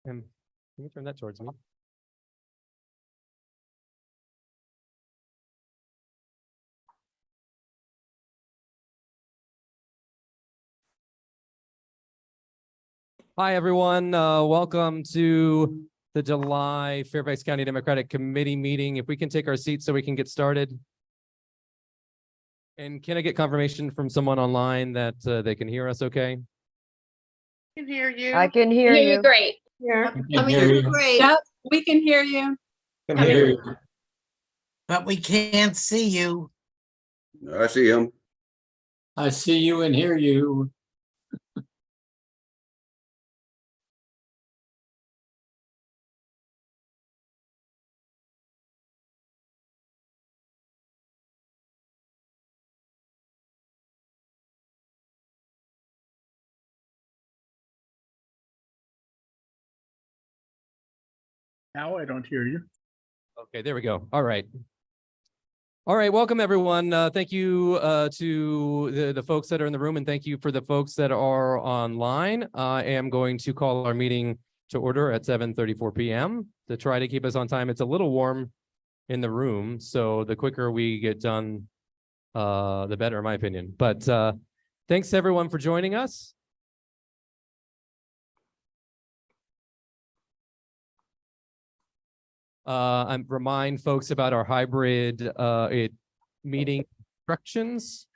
Can you turn that towards me? Hi, everyone. Welcome to the July Fairfax County Democratic Committee meeting. If we can take our seats so we can get started. And can I get confirmation from someone online that they can hear us okay? I can hear you. I can hear you. Great. Yeah. I mean, you're great. Yep, we can hear you. But we can't see you. I see him. I see you and hear you. Now I don't hear you. Okay, there we go. All right. All right, welcome everyone. Thank you to the folks that are in the room, and thank you for the folks that are online. I am going to call our meeting to order at 7:34 p.m. to try to keep us on time. It's a little warm in the room, so the quicker we get done, the better, in my opinion. But thanks everyone for joining us. I remind folks about our hybrid meeting instructions.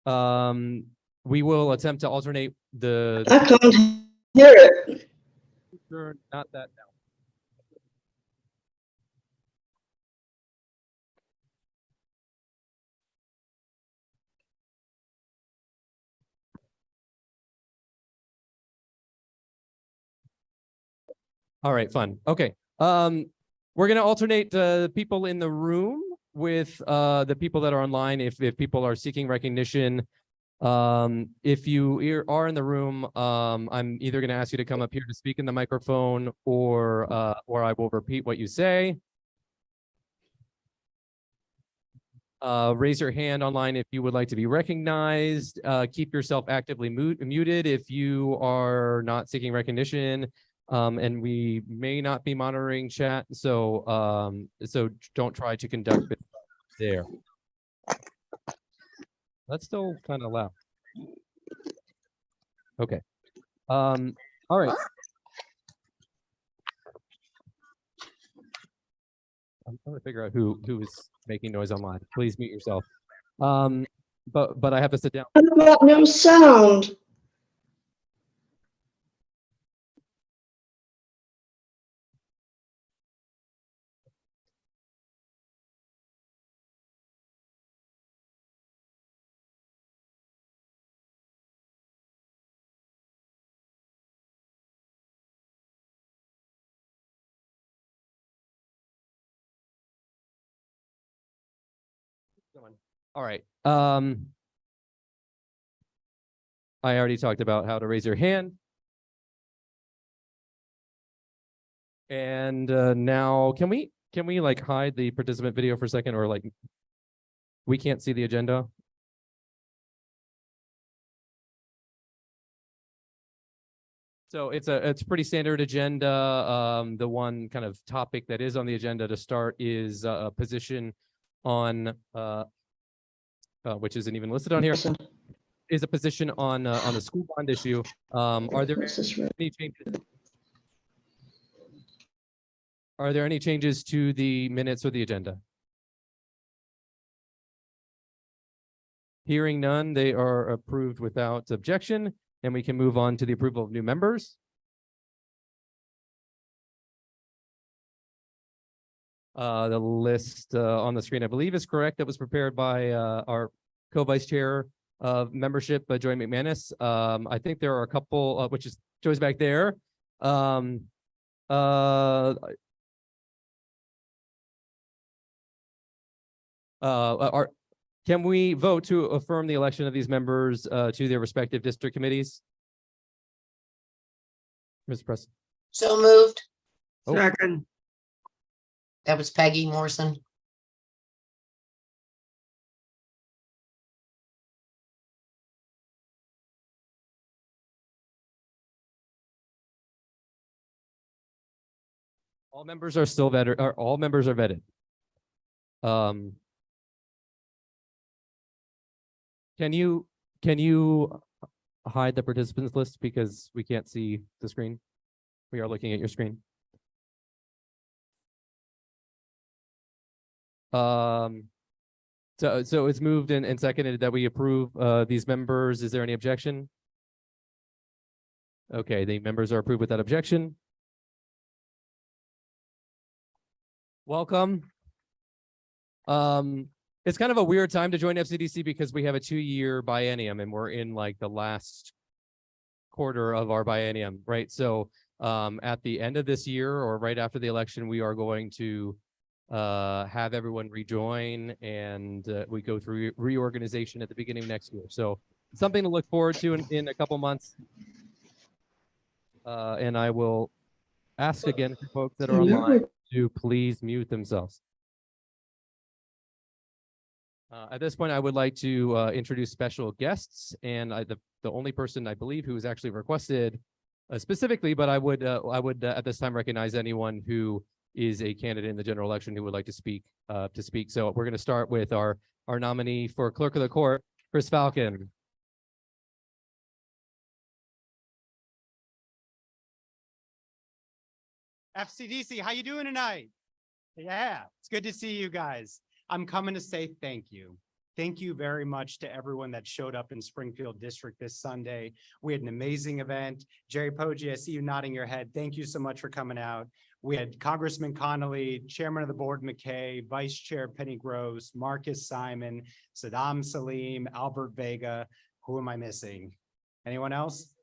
We will attempt to alternate the I can't hear it. not that now. All right, fun. Okay. We're gonna alternate the people in the room with the people that are online if people are seeking recognition. If you are in the room, I'm either gonna ask you to come up here to speak in the microphone or I will repeat what you say. Raise your hand online if you would like to be recognized. Keep yourself actively muted if you are not seeking recognition. And we may not be monitoring chat, so so don't try to conduct it there. That's still kind of loud. Okay. All right. I'm trying to figure out who is making noise online. Please mute yourself. But I have to sit down. I've got no sound. All right. I already talked about how to raise your hand. And now can we like hide the participant video for a second, or like we can't see the agenda? So it's a pretty standard agenda. The one kind of topic that is on the agenda to start is a position on which isn't even listed on here, is a position on the school bond issue. Are there any changes? Are there any changes to the minutes or the agenda? Hearing none, they are approved without objection, and we can move on to the approval of new members. The list on the screen, I believe, is correct. That was prepared by our co-vice chair of membership, Joy McManus. I think there are a couple, which is Joy's back there. Can we vote to affirm the election of these members to their respective district committees? Mr. President. So moved. Oh. Second. That was Peggy Morrison. All members are still vetted, or all members are vetted. Can you hide the participants list because we can't see the screen? We are looking at your screen. So it's moved and seconded that we approve these members. Is there any objection? Okay, the members are approved without objection. Welcome. It's kind of a weird time to join FCDC because we have a 2-year biennium and we're in like the last quarter of our biennium, right? So at the end of this year or right after the election, we are going to have everyone rejoin and we go through reorganization at the beginning of next year. So something to look forward to in a couple months. And I will ask again for folks that are online to please mute themselves. At this point, I would like to introduce special guests, and the only person I believe who is actually requested specifically, but I would at this time recognize anyone who is a candidate in the general election who would like to speak. So we're going to start with our nominee for clerk of the court, Chris Falcon. FCDC, how you doing tonight? Yeah, it's good to see you guys. I'm coming to say thank you. Thank you very much to everyone that showed up in Springfield District this Sunday. We had an amazing event. Jerry Poggi, I see you nodding your head. Thank you so much for coming out. We had Congressman Connolly, Chairman of the Board McKay, Vice Chair Penny Gross, Marcus Simon, Saddam Salim, Albert Vega. Who am I missing? Anyone else?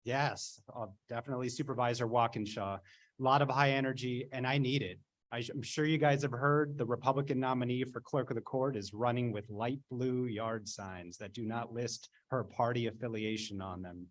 Yes, definitely Supervisor Walkinshaw. A lot of high energy, and I need it. I'm sure you guys have heard the Republican nominee for clerk of the court is running with light blue yard signs that do not list her party affiliation on them.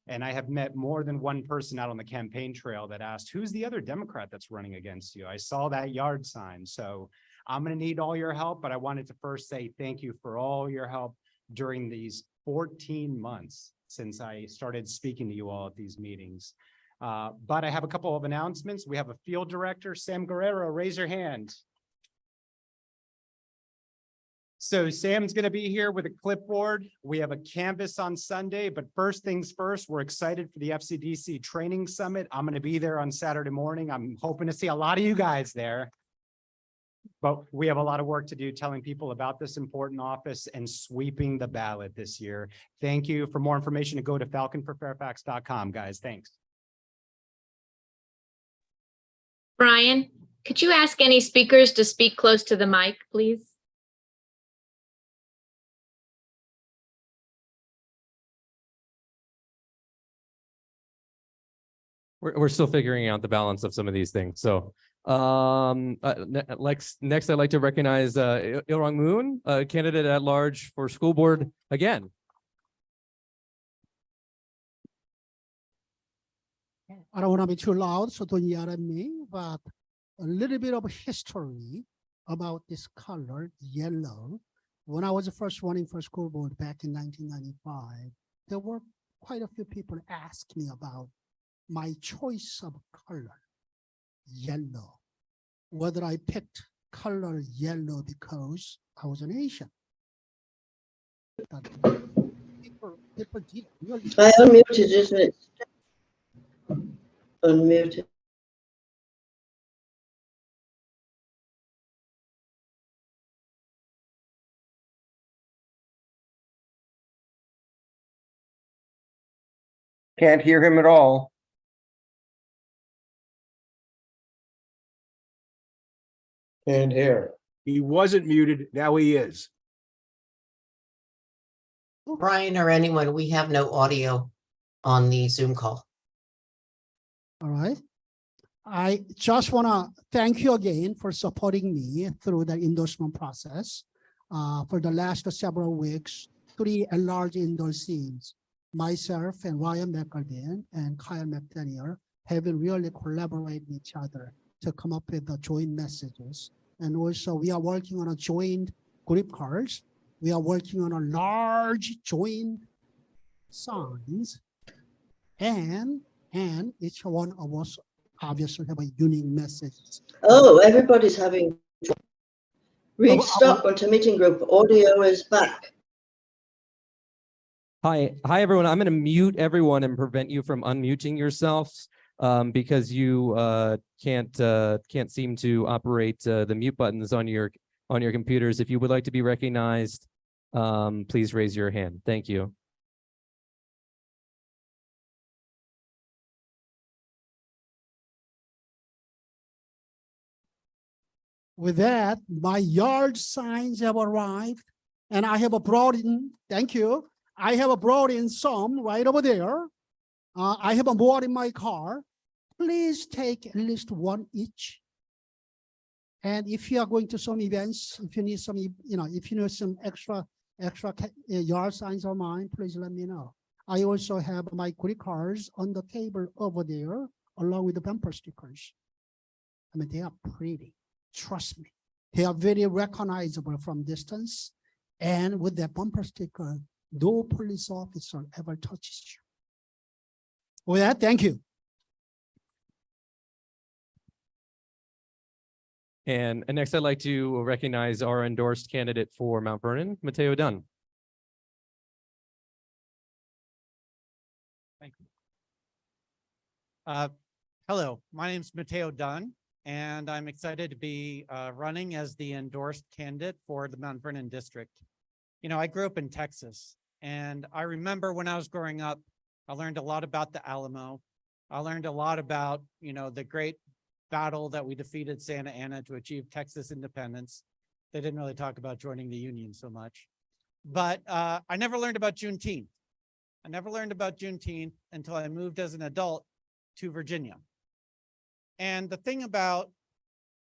And I have met more than one person out on the campaign trail that asked, who's the other Democrat that's running against you? I saw that yard sign. So I'm going to need all your help, but I wanted to first say thank you for all your help during these 14 months since I started speaking to you all at these meetings. But I have a couple of announcements. We have a field director, Sam Guerrero, raise your hand. So Sam's going to be here with a clipboard. We have a canvas on Sunday, but first things first, we're excited for the FCDC Training Summit. I'm going to be there on Saturday morning. I'm hoping to see a lot of you guys there. But we have a lot of work to do telling people about this important office and sweeping the ballot this year. Thank you. For more information, go to falconforfairfax.com, guys. Thanks. Brian, could you ask any speakers to speak close to the mic, please? We're still figuring out the balance of some of these things. So next I'd like to recognize Ilrong Moon, a candidate at large for school board again. I don't want to be too loud, so don't yell at me, but a little bit of history about this color, yellow. When I was first running for school board back in 1995, there were quite a few people ask me about my choice of color, yellow. Whether I picked color yellow because I was an Asian. People did really. I unmuted, isn't it? Unmuted. Can't hear him at all. And here. He wasn't muted. Now he is. Brian or anyone, we have no audio on the Zoom call. All right. I just want to thank you again for supporting me through the endorsement process. For the last several weeks, 3 at-large endorsees, myself and Ryan McCartin and Kyle McDaniel, have been really collaborating with each other to come up with the joint messages. And also we are working on a joint group cards. We are working on a large joint signs, and each one of us obviously have a unique message. Oh, everybody's having. Read Oh, stop onto meeting group. Audio is back. Hi, everyone. I'm going to mute everyone and prevent you from unmuting yourselves because you can't seem to operate the mute buttons on your computers. If you would like to be recognized, please raise your hand. Thank you. With that, my yard signs have arrived, and I have brought in, thank you. I have brought in some right over there. I have more in my car. Please take at least one each. And if you are going to some events, if you need some, if you need some extra yard signs of mine, please let me know. I also have my greeting cards on the table over there, along with the bumper stickers. I mean, they are pretty. Trust me, they are very recognizable from distance. And with that bumper sticker, no police officer ever touches you. With that, thank you. And next, I'd like to recognize our endorsed candidate for Mount Vernon, Mateo Dunn. Thank you. Hello, my name is Mateo Dunn, and I'm excited to be running as the endorsed candidate for the Mount Vernon district. You know, I grew up in Texas, and I remember when I was growing up, I learned a lot about the Alamo. I learned a lot about, the great battle that we defeated Santa Anna to achieve Texas independence. They didn't really talk about joining the Union so much. But I never learned about Juneteenth. I never learned about Juneteenth until I moved as an adult to Virginia. And the thing about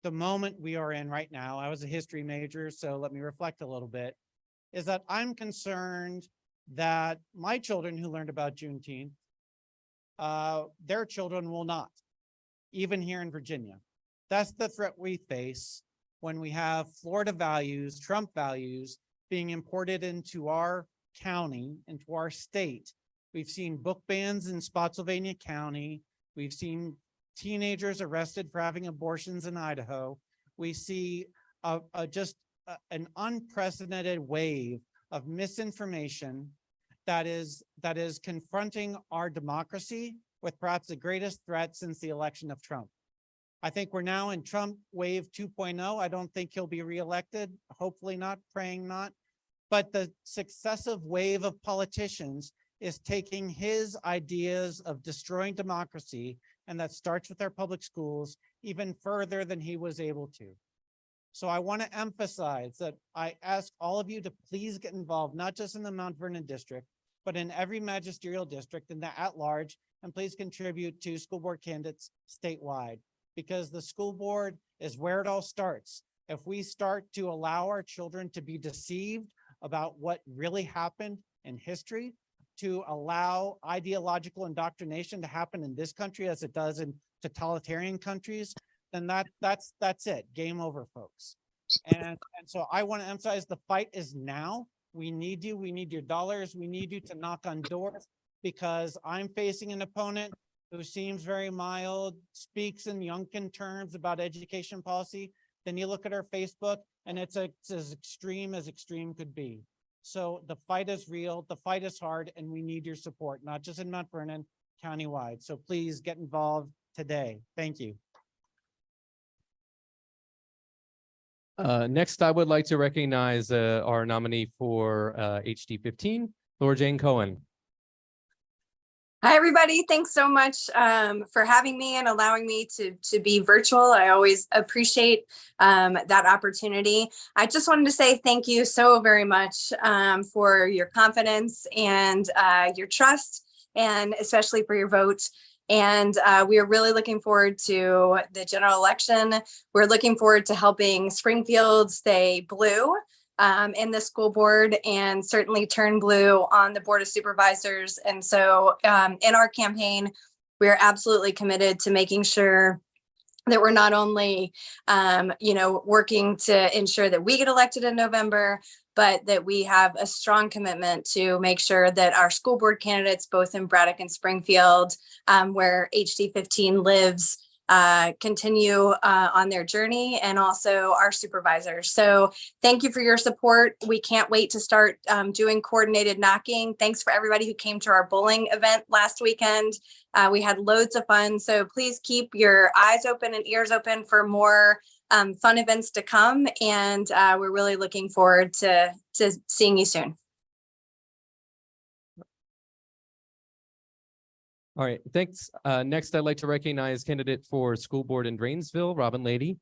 the moment we are in right now, I was a history major, so let me reflect a little bit, is that I'm concerned that my children who learned about Juneteenth, their children will not, even here in Virginia. That's the threat we face when we have Florida values, Trump values being imported into our county, into our state. We've seen book bans in Spotsylvania County. We've seen teenagers arrested for having abortions in Idaho. We see an unprecedented wave of misinformation that is confronting our democracy with perhaps the greatest threat since the election of Trump. I think we're now in Trump wave 2.0. I don't think he'll be reelected. Hopefully not, praying not. But the successive wave of politicians is taking his ideas of destroying democracy, and that starts with our public schools, even further than he was able to. So I want to emphasize that I ask all of you to please get involved, not just in the Mount Vernon district, but in every magisterial district and at large, and please contribute to school board candidates statewide, because the school board is where it all starts. If we start to allow our children to be deceived about what really happened in history, to allow ideological indoctrination to happen in this country as it does in totalitarian countries, then that's it. Game over, folks. And so I want to emphasize the fight is now. We need you. We need your dollars. We need you to knock on doors, because I'm facing an opponent who seems very mild, speaks in Yunkin terms about education policy. Then you look at her Facebook and it's as extreme could be. So the fight is real, the fight is hard, and we need your support, not just in Mount Vernon, countywide. So please get involved today. Thank you. Next, I would like to recognize our nominee for HD 15, Laura Jane Cohen. Hi, everybody. Thanks so much for having me and allowing me to be virtual. I always appreciate that opportunity. I just wanted to say thank you so very much for your confidence and your trust, and especially for your vote. And we are really looking forward to the general election. We're looking forward to helping Springfield stay blue in the school board, and certainly turn blue on the Board of Supervisors. And so in our campaign, we're absolutely committed to making sure that we're not only, working to ensure that we get elected in November, but that we have a strong commitment to make sure that our school board candidates, both in Braddock and Springfield, where HD 15 lives, continue on their journey, and also our supervisors. So thank you for your support. We can't wait to start doing coordinated knocking. Thanks for everybody who came to our bowling event last weekend. We had loads of fun. So please keep your eyes open and ears open for more fun events to come. And we're really looking forward to seeing you soon. All right, thanks. Next, I'd like to recognize candidate for school board in Drainsville, Robin Lady.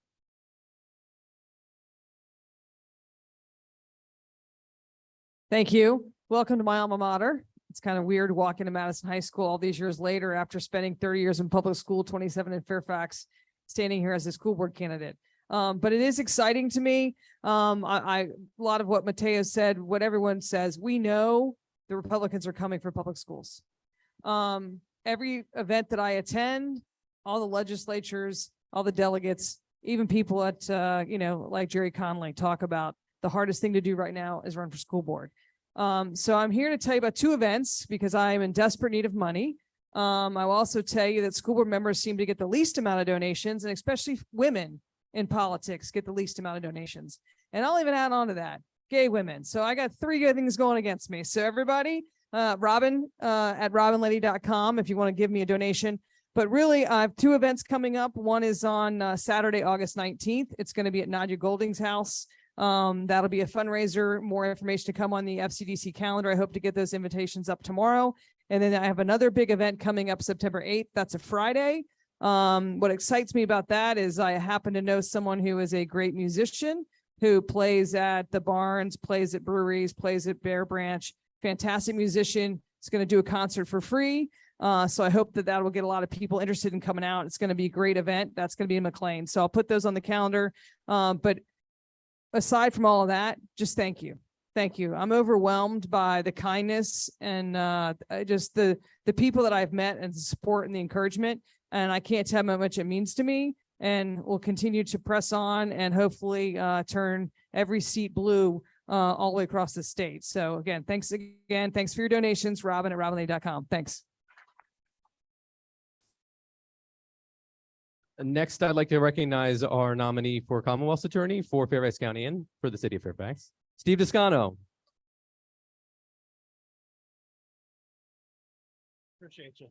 Thank you. Welcome to my alma mater. It's kind of weird walking to Madison High School all these years later after spending 30 years in public school, 27 in Fairfax, standing here as a school board candidate. But it is exciting to me. A lot of what Mateo said, what everyone says, we know the Republicans are coming for public schools. Every event that I attend, all the legislatures, all the delegates, even people at, like Jerry Conley talk about the hardest thing to do right now is run for school board. So I'm here to tell you about two events because I am in desperate need of money. I will also tell you that school board members seem to get the least amount of donations, and especially women in politics get the least amount of donations. And I'll even add on to that, gay women. So I got three good things going against me. So everybody, Robin at robinlady.com if you want to give me a donation. But really, I have two events coming up. One is on Saturday, August 19th. It's going to be at Nadia Golding's house. That'll be a fundraiser. More information to come on the FCDC calendar. I hope to get those invitations up tomorrow. And then I have another big event coming up September 8th. That's a Friday. What excites me about that is I happen to know someone who is a great musician who plays at the Barns, plays at breweries, plays at Bear Branch. Fantastic musician. Is going to do a concert for free. So I hope that will get a lot of people interested in coming out. It's going to be a great event. That's going to be in McLean. So I'll put those on the calendar. But aside from all of that, just thank you. Thank you. I'm overwhelmed by the kindness and just the people that I've met and the support and the encouragement. And I can't tell how much it means to me. And we'll continue to press on and hopefully turn every seat blue all the way across the state. So again, thanks again. Thanks for your donations, Robin at robinlady.com. Thanks. Next, I'd like to recognize our nominee for Commonwealth's Attorney for Fairfax County and for the city of Fairfax, Steve Descano. Appreciate you.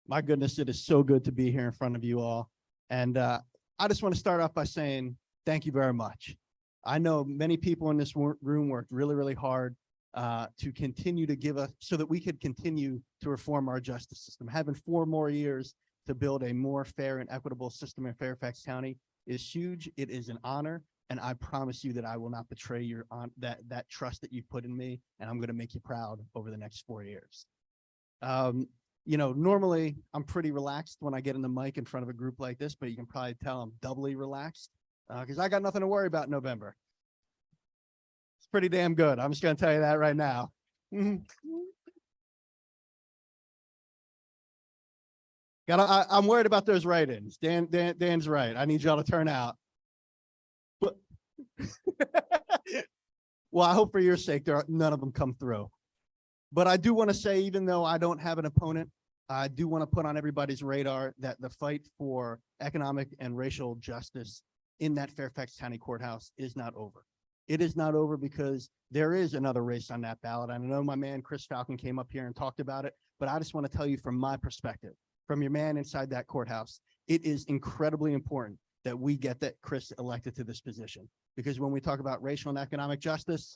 My goodness, it is so good to be here in front of you all. And I just want to start off by saying thank you very much. I know many people in this room worked really, really hard to continue to give us so that we could continue to reform our justice system. Having 4 more years to build a more fair and equitable system in Fairfax County is huge. It is an honor. And I promise you that I will not betray your that trust that you put in me. And I'm going to make you proud over the next 4 years. Normally I'm pretty relaxed when I get in the mic in front of a group like this, but you can probably tell I'm doubly relaxed because I got nothing to worry about in November. It's pretty damn good. I'm just going to tell you that right now. I'm worried about those write-ins. Dan's right. I need y'all to turn out. But well, I hope for your sake, none of them come through. But I do want to say, even though I don't have an opponent, I do want to put on everybody's radar that the fight for economic and racial justice in that Fairfax County courthouse is not over. It is not over because there is another race on that ballot. I know my man, Chris Falcon, came up here and talked about it, but I just want to tell you from my perspective, from your man inside that courthouse, it is incredibly important that we get that Chris elected to this position. Because when we talk about racial and economic justice,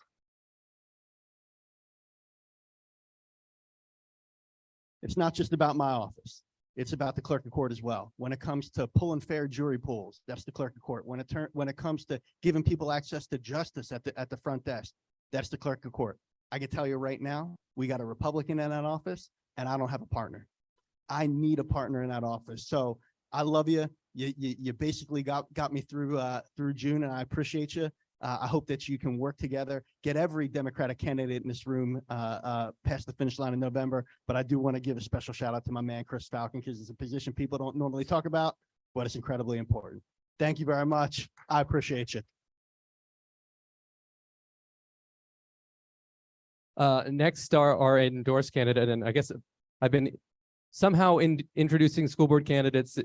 it's not just about my office. It's about the clerk of court as well. When it comes to pulling fair jury pools, that's the clerk of court. When it comes to giving people access to justice at the front desk, that's the clerk of court. I can tell you right now, we got a Republican in that office, and I don't have a partner. I need a partner in that office. So I love you. You basically got me through June, and I appreciate you. I hope that you can work together, get every Democratic candidate in this room past the finish line in November. But I do want to give a special shout out to my man, Chris Falcon, because it's a position people don't normally talk about, but it's incredibly important. Thank you very much. I appreciate you. Next are our endorsed candidate, and I guess I've been somehow introducing school board candidates,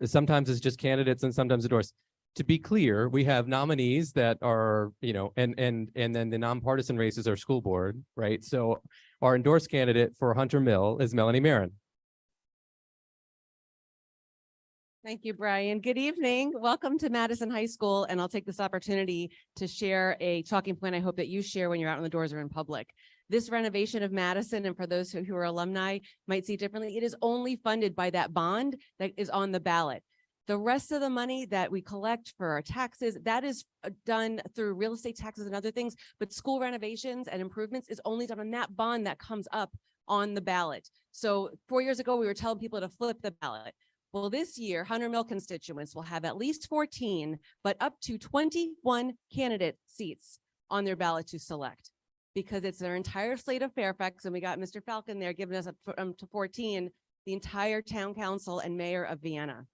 sometimes it's just candidates and sometimes endorsed. To be clear, we have nominees that are, and then the nonpartisan races are school board, right? So our endorsed candidate for Hunter Mill is Melanie Marin. Thank you, Brian. Good evening. Welcome to Madison High School. And I'll take this opportunity to share a talking point I hope that you share when you're out on the doors or in public. This renovation of Madison, and for those who are alumni might see differently, it is only funded by that bond that is on the ballot. The rest of the money that we collect for our taxes, that is done through real estate taxes and other things, but school renovations and improvements is only done on that bond that comes up on the ballot. So 4 years ago, we were telling people to flip the ballot. Well, this year, Hunter Mill constituents will have at least 14, but up to 21 candidate seats on their ballot to select, because it's their entire slate of Fairfax, and we got Mr. Falcon there giving us up to 14, the entire town council and mayor of Vienna.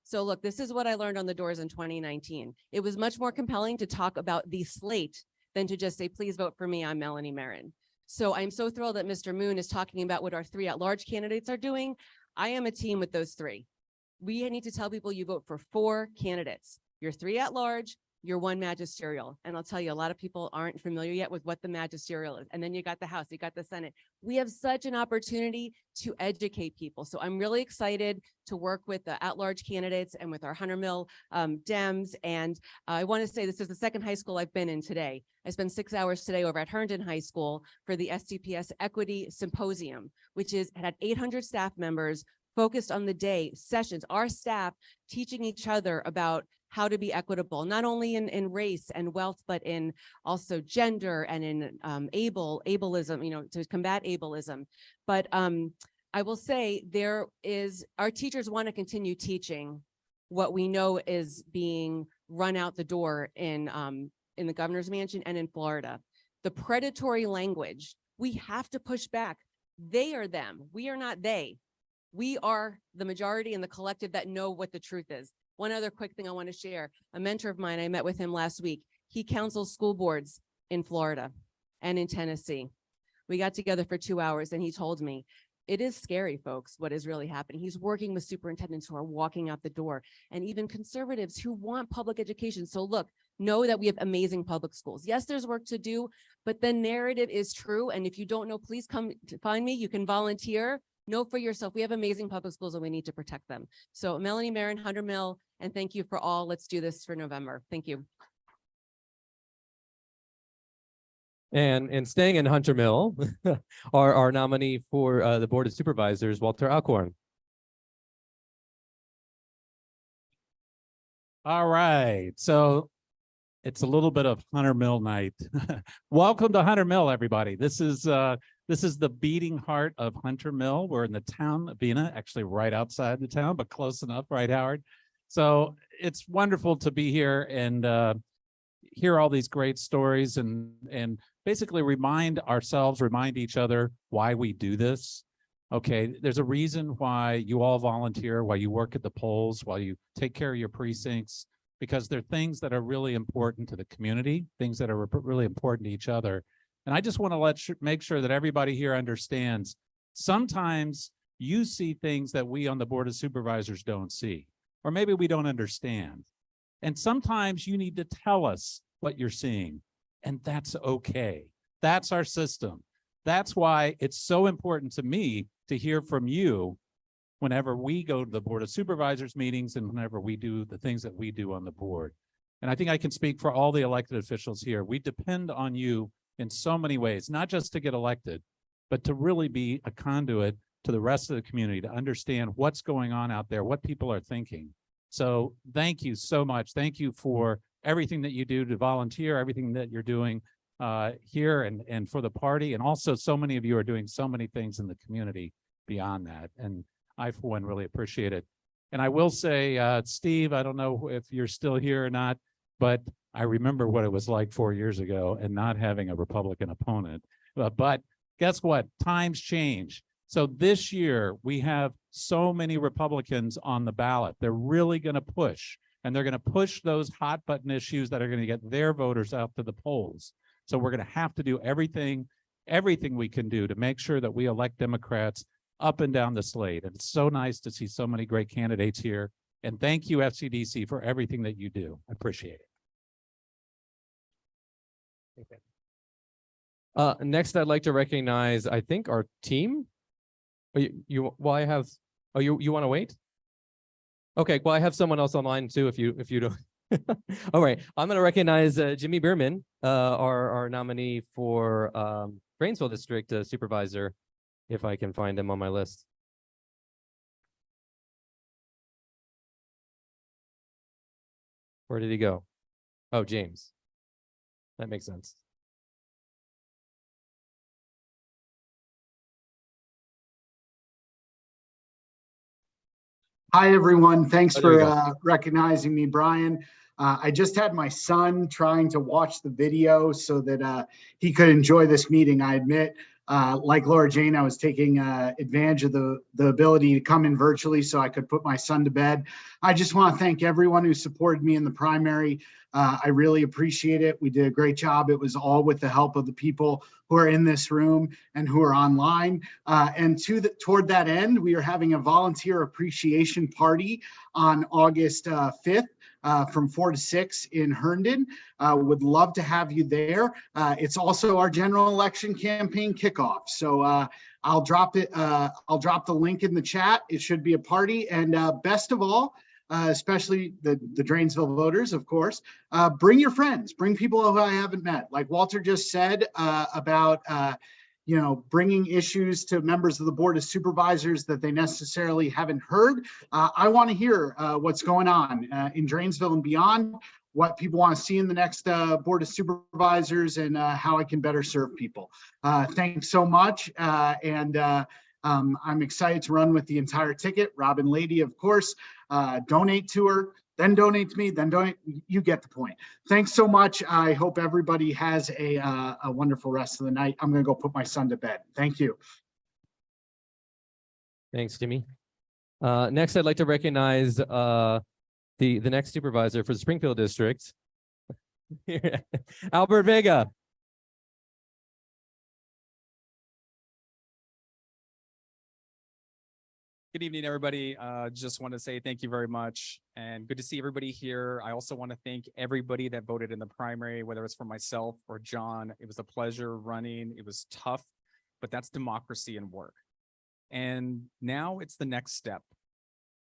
So look, this is what I learned on the doors in 2019. It was much more compelling to talk about the slate than to just say, please vote for me, I'm Melanie Marin. So I'm so thrilled that Mr. Moon is talking about what our 3 at-large candidates are doing. I am a team with those 3. We need to tell people you vote for 4 candidates. Your 3 at-large, your 1 magisterial. And I'll tell you, a lot of people aren't familiar yet with what the magisterial is. And then you got the House, you got the Senate. We have such an opportunity to educate people. So I'm really excited to work with the at-large candidates and with our Hunter Mill Dems. And I want to say this is the 2nd high school I've been in today. I spent 6 hours today over at Herndon High School for the SCPS Equity Symposium, which had 800 staff members focused on the day sessions, our staff teaching each other about how to be equitable, not only in race and wealth, but in also gender and in ableism, to combat ableism. But I will say our teachers want to continue teaching what we know is being run out the door in the governor's mansion and in Florida. The predatory language, we have to push back. They are them, we are not they. We are the majority and the collective that know what the truth is. One other quick thing I want to share. A mentor of mine, I met with him last week. He counsels school boards in Florida and in Tennessee. We got together for 2 hours and he told me, it is scary, folks, what is really happening. He's working with superintendents who are walking out the door and even conservatives who want public education. So look, know that we have amazing public schools. Yes, there's work to do, but the narrative is true. And if you don't know, please come to find me. You can volunteer. Know for yourself, we have amazing public schools and we need to protect them. So Melanie Marin, Hunter Mill, and thank you for all. Let's do this for November. Thank you. And staying in Hunter Mill, our nominee for the Board of Supervisors, Walter Alcorn. All right, so it's a little bit of Hunter Mill night. Welcome to Hunter Mill, everybody. This is the beating heart of Hunter Mill. We're in the town of Vienna, actually right outside the town, but close enough, right, Howard? So it's wonderful to be here and hear all these great stories and basically remind each other why we do this. Okay, there's a reason why you all volunteer, why you work at the polls, why you take care of your precincts, because they're things that are really important to the community, things that are really important to each other. And I just want to make sure that everybody here understands, sometimes you see things that we on the Board of Supervisors don't see, or maybe we don't understand. And sometimes you need to tell us what you're seeing, and that's okay. That's our system. That's why it's so important to me to hear from you whenever we go to the Board of Supervisors meetings and whenever we do the things that we do on the board. And I think I can speak for all the elected officials here. We depend on you in so many ways, not just to get elected, but to really be a conduit to the rest of the community, to understand what's going on out there, what people are thinking. So thank you so much. Thank you for everything that you do to volunteer, everything that you're doing here and for the party. And also so many of you are doing so many things in the community beyond that. And I, for one, really appreciate it. And I will say, Steve, I don't know if you're still here or not, but I remember what it was like 4 years ago and not having a Republican opponent. But guess what? Times change. So this year, we have so many Republicans on the ballot. They're really going to push, and they're going to push those hot button issues that are going to get their voters out to the polls. So we're going to have to do everything we can do to make sure that we elect Democrats up and down the slate. And it's so nice to see so many great candidates here. And thank you, FCDC, for everything that you do. I appreciate it. Next, I'd like to recognize, I think, our team. You want to wait? Okay, well, I have someone else online too, if you don't. All right, I'm going to recognize Jimmy Bierman, our nominee for Brainsville District Supervisor, if I can find him on my list. Where did he go? Oh, James. That makes sense. Hi, everyone. Thanks Oh, there you for recognizing me, Brian. I just had my son trying to watch the video so that he could enjoy this meeting. I admit, like Laura Jane, I was taking advantage of the ability to come in virtually so I could put my son to bed. I just want to thank everyone who supported me in the primary. I really appreciate it. We did a great job. It was all with the help of the people who are in this room and who are online. And toward that end, we are having a volunteer appreciation party on August 5th. From 4 to 6 in Herndon. Would love to have you there. It's also our general election campaign kickoff. So I'll drop it. I'll drop the link in the chat. It should be a party. And best of all, especially the Drainsville voters, of course, bring your friends, bring people who I haven't met. Like Walter just said about bringing issues to members of the Board of Supervisors that they necessarily haven't heard. I want to hear what's going on in Drainsville and beyond, what people want to see in the next Board of Supervisors, and how I can better serve people. Thanks so much. I'm excited to run with the entire ticket. Robin Lady, of course, donate to her, then donate to me, then donate. You get the point. Thanks so much. I hope everybody has a wonderful rest of the night. I'm going to go put my son to bed. Thank you. Thanks, Jimmy. Next, I'd like to recognize the next supervisor for the Springfield District, Albert Vega. Good evening, everybody. Just want to say thank you very much and good to see everybody here. I also want to thank everybody that voted in the primary, whether it's for myself or John. It was a pleasure running. It was tough, but that's democracy and work. And now it's the next step.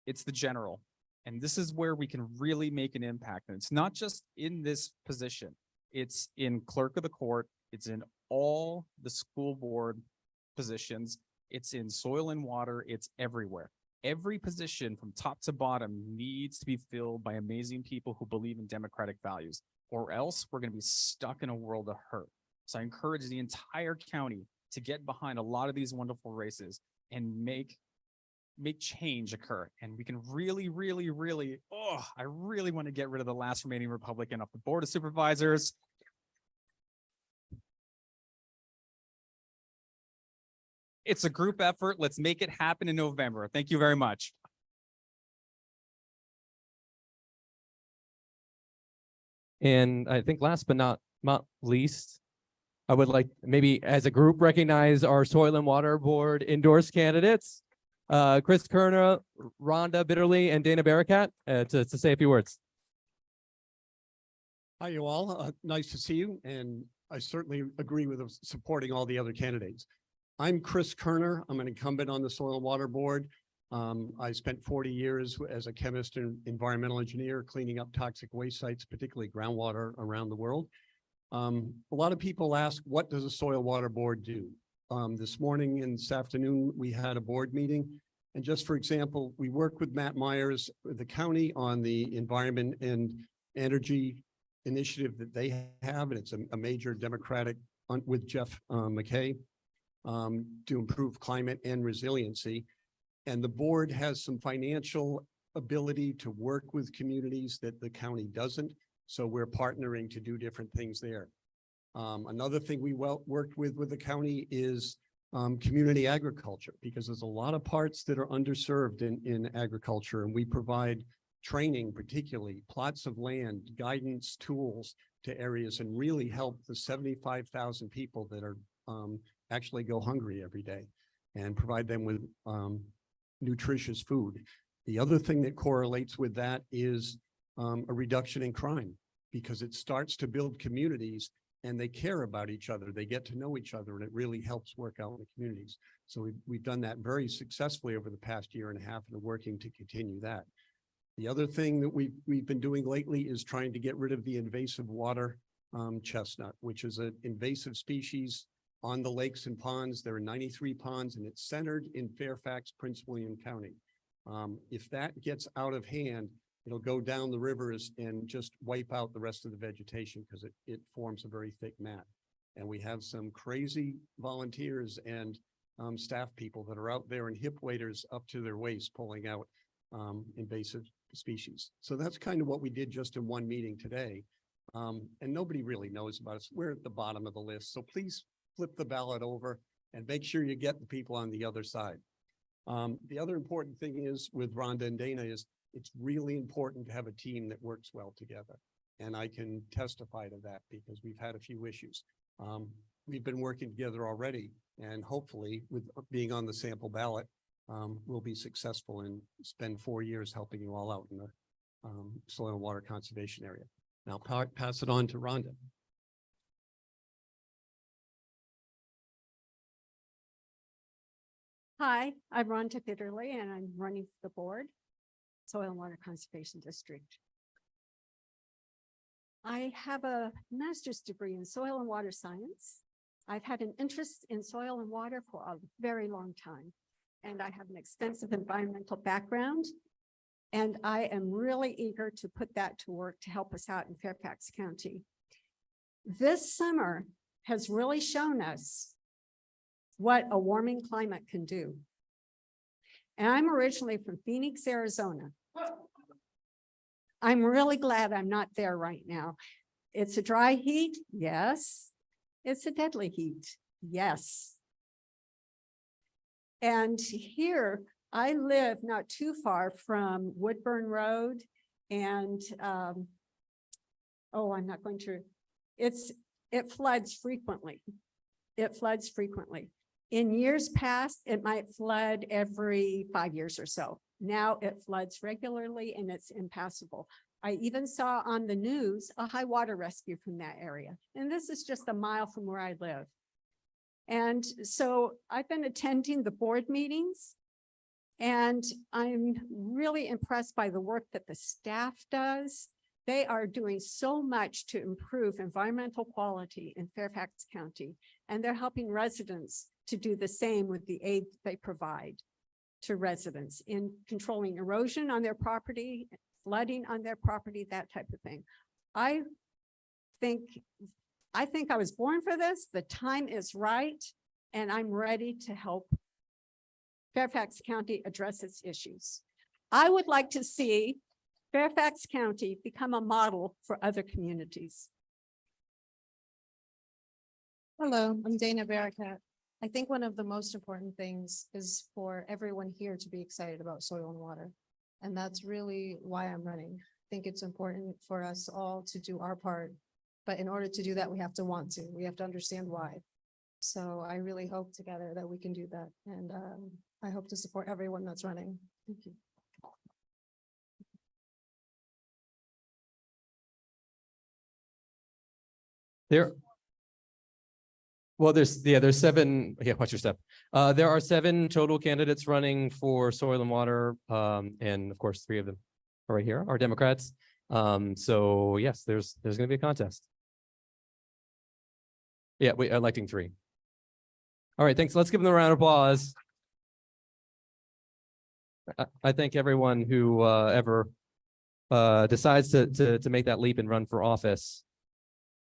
It's the general. And this is where we can really make an impact. And it's not just in this position. It's in clerk of the court. It's in all the school board positions. It's in soil and water. It's everywhere. Every position from top to bottom needs to be filled by amazing people who believe in democratic values, or else we're going to be stuck in a world of hurt. So I encourage the entire county to get behind a lot of these wonderful races and make change occur. And we can really, I really want to get rid of the last remaining Republican off the Board of Supervisors. It's a group effort. Let's make it happen in November. Thank you very much. And I think last but not least, I would like maybe as a group recognize our Soil and Water Board endorsed candidates, Chris Kerner, Rhonda Bitterly, and Dana Barakat, to say a few words. Hi, you all. Nice to see you. And I certainly agree with supporting all the other candidates. I'm Chris Kerner. I'm an incumbent on the Soil and Water Board. I spent 40 years as a chemist and environmental engineer cleaning up toxic waste sites, particularly groundwater around the world. A lot of people ask, what does a Soil Water Board do? This morning and this afternoon, we had a board meeting. And just for example, we work with Matt Myers, the county, on the environment and energy initiative that they have. And it's a major Democratic with Jeff McKay. To improve climate and resiliency. And the board has some financial ability to work with communities that the county doesn't. So we're partnering to do different things there. Another thing we worked with the county is community agriculture, because there's a lot of parts that are underserved in agriculture, and we provide training, particularly plots of land, guidance, tools to areas, and really help the 75,000 people that are actually go hungry every day. and provide them with nutritious food. The other thing that correlates with that is a reduction in crime, because it starts to build communities and they care about each other. They get to know each other, and it really helps work out in the communities. So we've done that very successfully over the past year and a half, and are working to continue that. The other thing that we've been doing lately is trying to get rid of the invasive water chestnut, which is an invasive species on the lakes and ponds. There are 93 ponds, and it's centered in Fairfax, Prince William County. If that gets out of hand, it'll go down the rivers and just wipe out the rest of the vegetation, because it forms a very thick mat. And we have some crazy volunteers and staff people that are out there in hip waders up to their waist pulling out invasive species. So that's kind of what we did just in one meeting today. And nobody really knows about us. We're at the bottom of the list. So please flip the ballot over and make sure you get the people on the other side. The other important thing is with Rhonda and Dana is it's really important to have a team that works well together. And I can testify to that because we've had a few issues. We've been working together already, and hopefully with being on the sample ballot, we'll be successful and spend 4 years helping you all out in the soil and water conservation area. Now pass it on to Rhonda. Hi, I'm Rhonda Bitterly, and I'm running for the board, Soil and Water Conservation District. I have a master's degree in soil and water science. I've had an interest in soil and water for a very long time, and I have an extensive environmental background, and I am really eager to put that to work to help us out in Fairfax County. This summer has really shown us what a warming climate can do. And I'm originally from Phoenix, Arizona. I'm really glad I'm not there right now. It's a dry heat, yes. It's a deadly heat, yes. And here I live not too far from Woodburn Road and I'm not going to, it floods frequently. It floods frequently. In years past, it might flood every 5 years or so. Now it floods regularly and it's impassable. I even saw on the news a high water rescue from that area. And this is just a mile from where I live. And so I've been attending the board meetings, and I'm really impressed by the work that the staff does. They are doing so much to improve environmental quality in Fairfax County, and they're helping residents to do the same with the aid they provide to residents in controlling erosion on their property, flooding on their property, that type of thing. I think I was born for this. The time is right, and I'm ready to help Fairfax County address its issues. I would like to see Fairfax County become a model for other communities. Hello, I'm Dana Barakat. I think one of the most important things is for everyone here to be excited about soil and water. And that's really why I'm running. I think it's important for us all to do our part. But in order to do that, we have to want to. We have to understand why. So I really hope together that we can do that. And I hope to support everyone that's running. Thank you. There's 7. Yeah, watch your step. There are 7 total candidates running for soil and water. And of course, 3 of them are right here, are Democrats. So yes, there's going to be a contest. Yeah, we're electing 3. All right, thanks. Let's give them a round of applause. I thank everyone who ever decides to make that leap and run for office.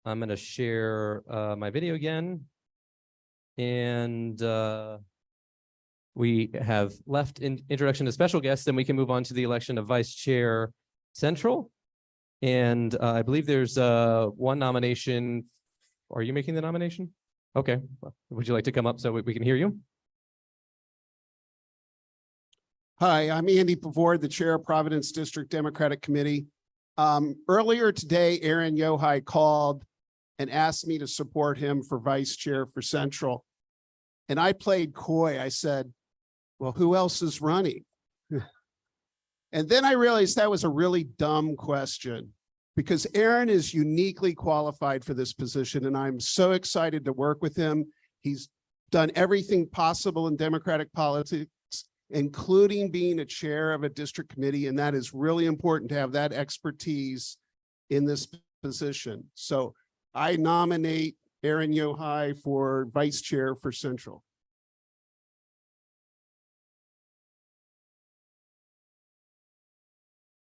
I'm going to share my video again. And we have left introduction to special guests, and we can move on to the election of Vice Chair Central. And I believe there's one nomination. Are you making the nomination? Okay. Would you like to come up so we can hear you? Hi, I'm Andy Pavord, the Chair of Providence District Democratic Committee. Earlier today, Aaron Yohai called and asked me to support him for Vice Chair for Central. And I played coy. I said, well, who else is running? And then I realized that was a really dumb question, because Aaron is uniquely qualified for this position, and I'm so excited to work with him. He's done everything possible in Democratic politics, including being a chair of a district committee, and that is really important to have that expertise in this position. So I nominate Aaron Yohai for vice chair for Central.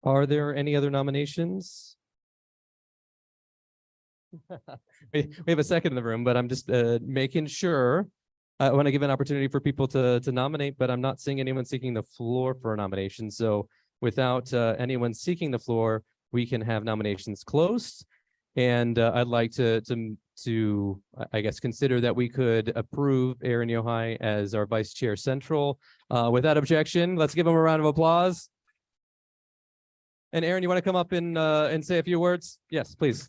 Are there any other nominations? We have a second in the room, but I'm just making sure. I want to give an opportunity for people to nominate, but I'm not seeing anyone seeking the floor for a nomination. So without anyone seeking the floor, we can have nominations closed. And I'd like to I guess consider that we could approve Aaron Yohai as our vice chair Central. Without objection, let's give him a round of applause. And Aaron, you want to come up and say a few words? Yes, please.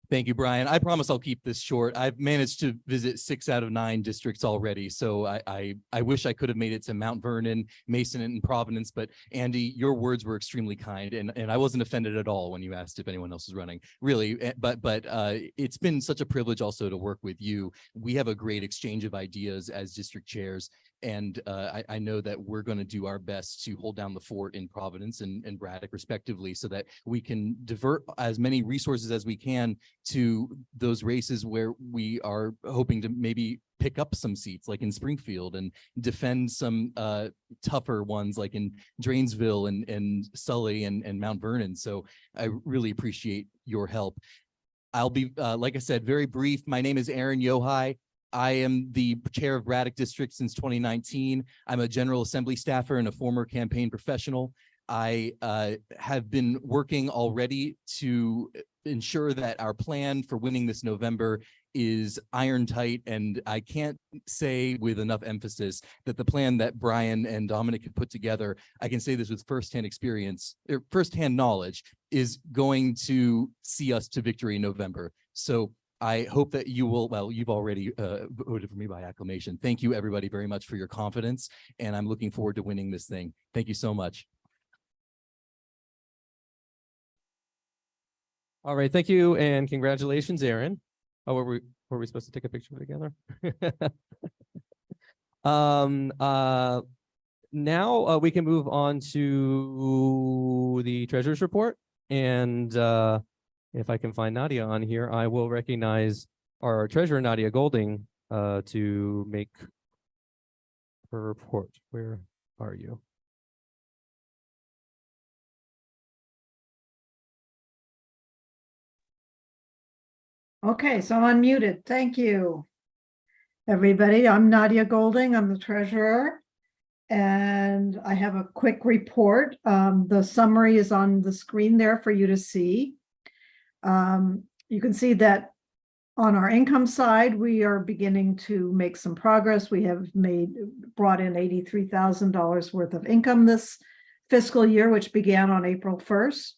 Thank you, Brian. I promise I'll keep this short. I've managed to visit 6 out of 9 districts already, so I wish I could have made it to Mount Vernon, Mason, and Providence, but Andy, your words were extremely kind, and I wasn't offended at all when you asked if anyone else was running, really. But it's been such a privilege also to work with you. We have a great exchange of ideas as district chairs, and I know that we're going to do our best to hold down the fort in Providence and Braddock, respectively, so that we can divert as many resources as we can to those races where we are hoping to maybe pick up some seats, like in Springfield, and defend some tougher ones like in Drainesville and Sully and Mount Vernon. So I really appreciate your help. I'll be, like I said, very brief. My name is Aaron Yohai. I am the chair of Braddock District since 2019. I'm a General Assembly staffer and a former campaign professional. I have been working already to ensure that our plan for winning this November is iron tight, and I can't say with enough emphasis that the plan that Brian and Dominic have put together, I can say this with firsthand experience, or firsthand knowledge, is going to see us to victory in November. So I hope that you will, well, you've already voted for me by acclamation. Thank you, everybody, very much for your confidence, and I'm looking forward to winning this thing. Thank you so much. All right, thank you, and congratulations, Aaron. Oh, were we supposed to take a picture together? Now we can move on to the treasurer's report, and if I can find Nadia on here, I will recognize our treasurer, Nadia Golding, to make her report. Where are you? Okay, so I'm unmuted. Thank you, everybody. I'm Nadia Golding. I'm the treasurer, and I have a quick report. The summary is on the screen there for you to see. You can see that on our income side, we are beginning to make some progress. We have brought in $83,000 worth of income this fiscal year, which began on April 1st.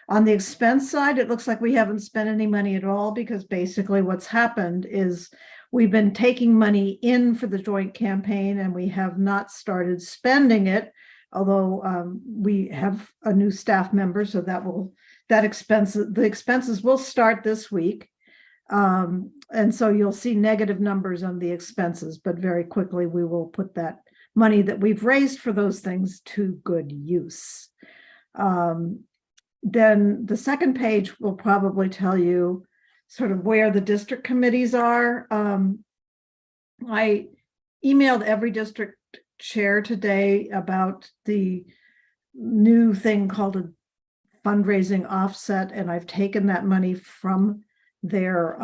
On the expense side, it looks like we haven't spent any money at all, because basically what's happened is we've been taking money in for the joint campaign and we have not started spending it, although we have a new staff member, so the expenses will start this week. And so you'll see negative numbers on the expenses, but very quickly we will put that money that we've raised for those things to good use. Then the second page will probably tell you sort of where the district committees are. I emailed every district chair today about the new thing called a fundraising offset, and I've taken that money from their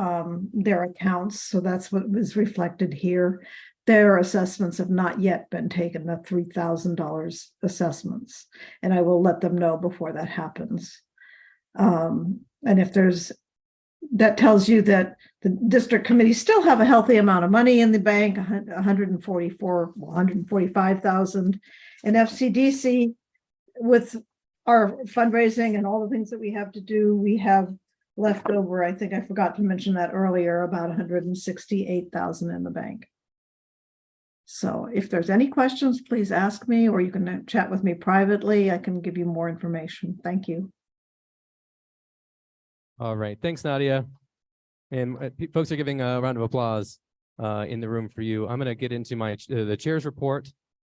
accounts. So that's what was reflected here. Their assessments have not yet been taken, the $3,000 assessments, and I will let them know before that happens. And if that tells you that the district committees still have a healthy amount of money in the bank, 145,000, and FCDC, with our fundraising and all the things that we have to do, we have left over. I think I forgot to mention that earlier, about 168,000 in the bank. So if there's any questions, please ask me, or you can chat with me privately. I can give you more information. Thank you. All right. Thanks, Nadia. And folks are giving a round of applause in the room for you. I'm going to get into my the chair's report.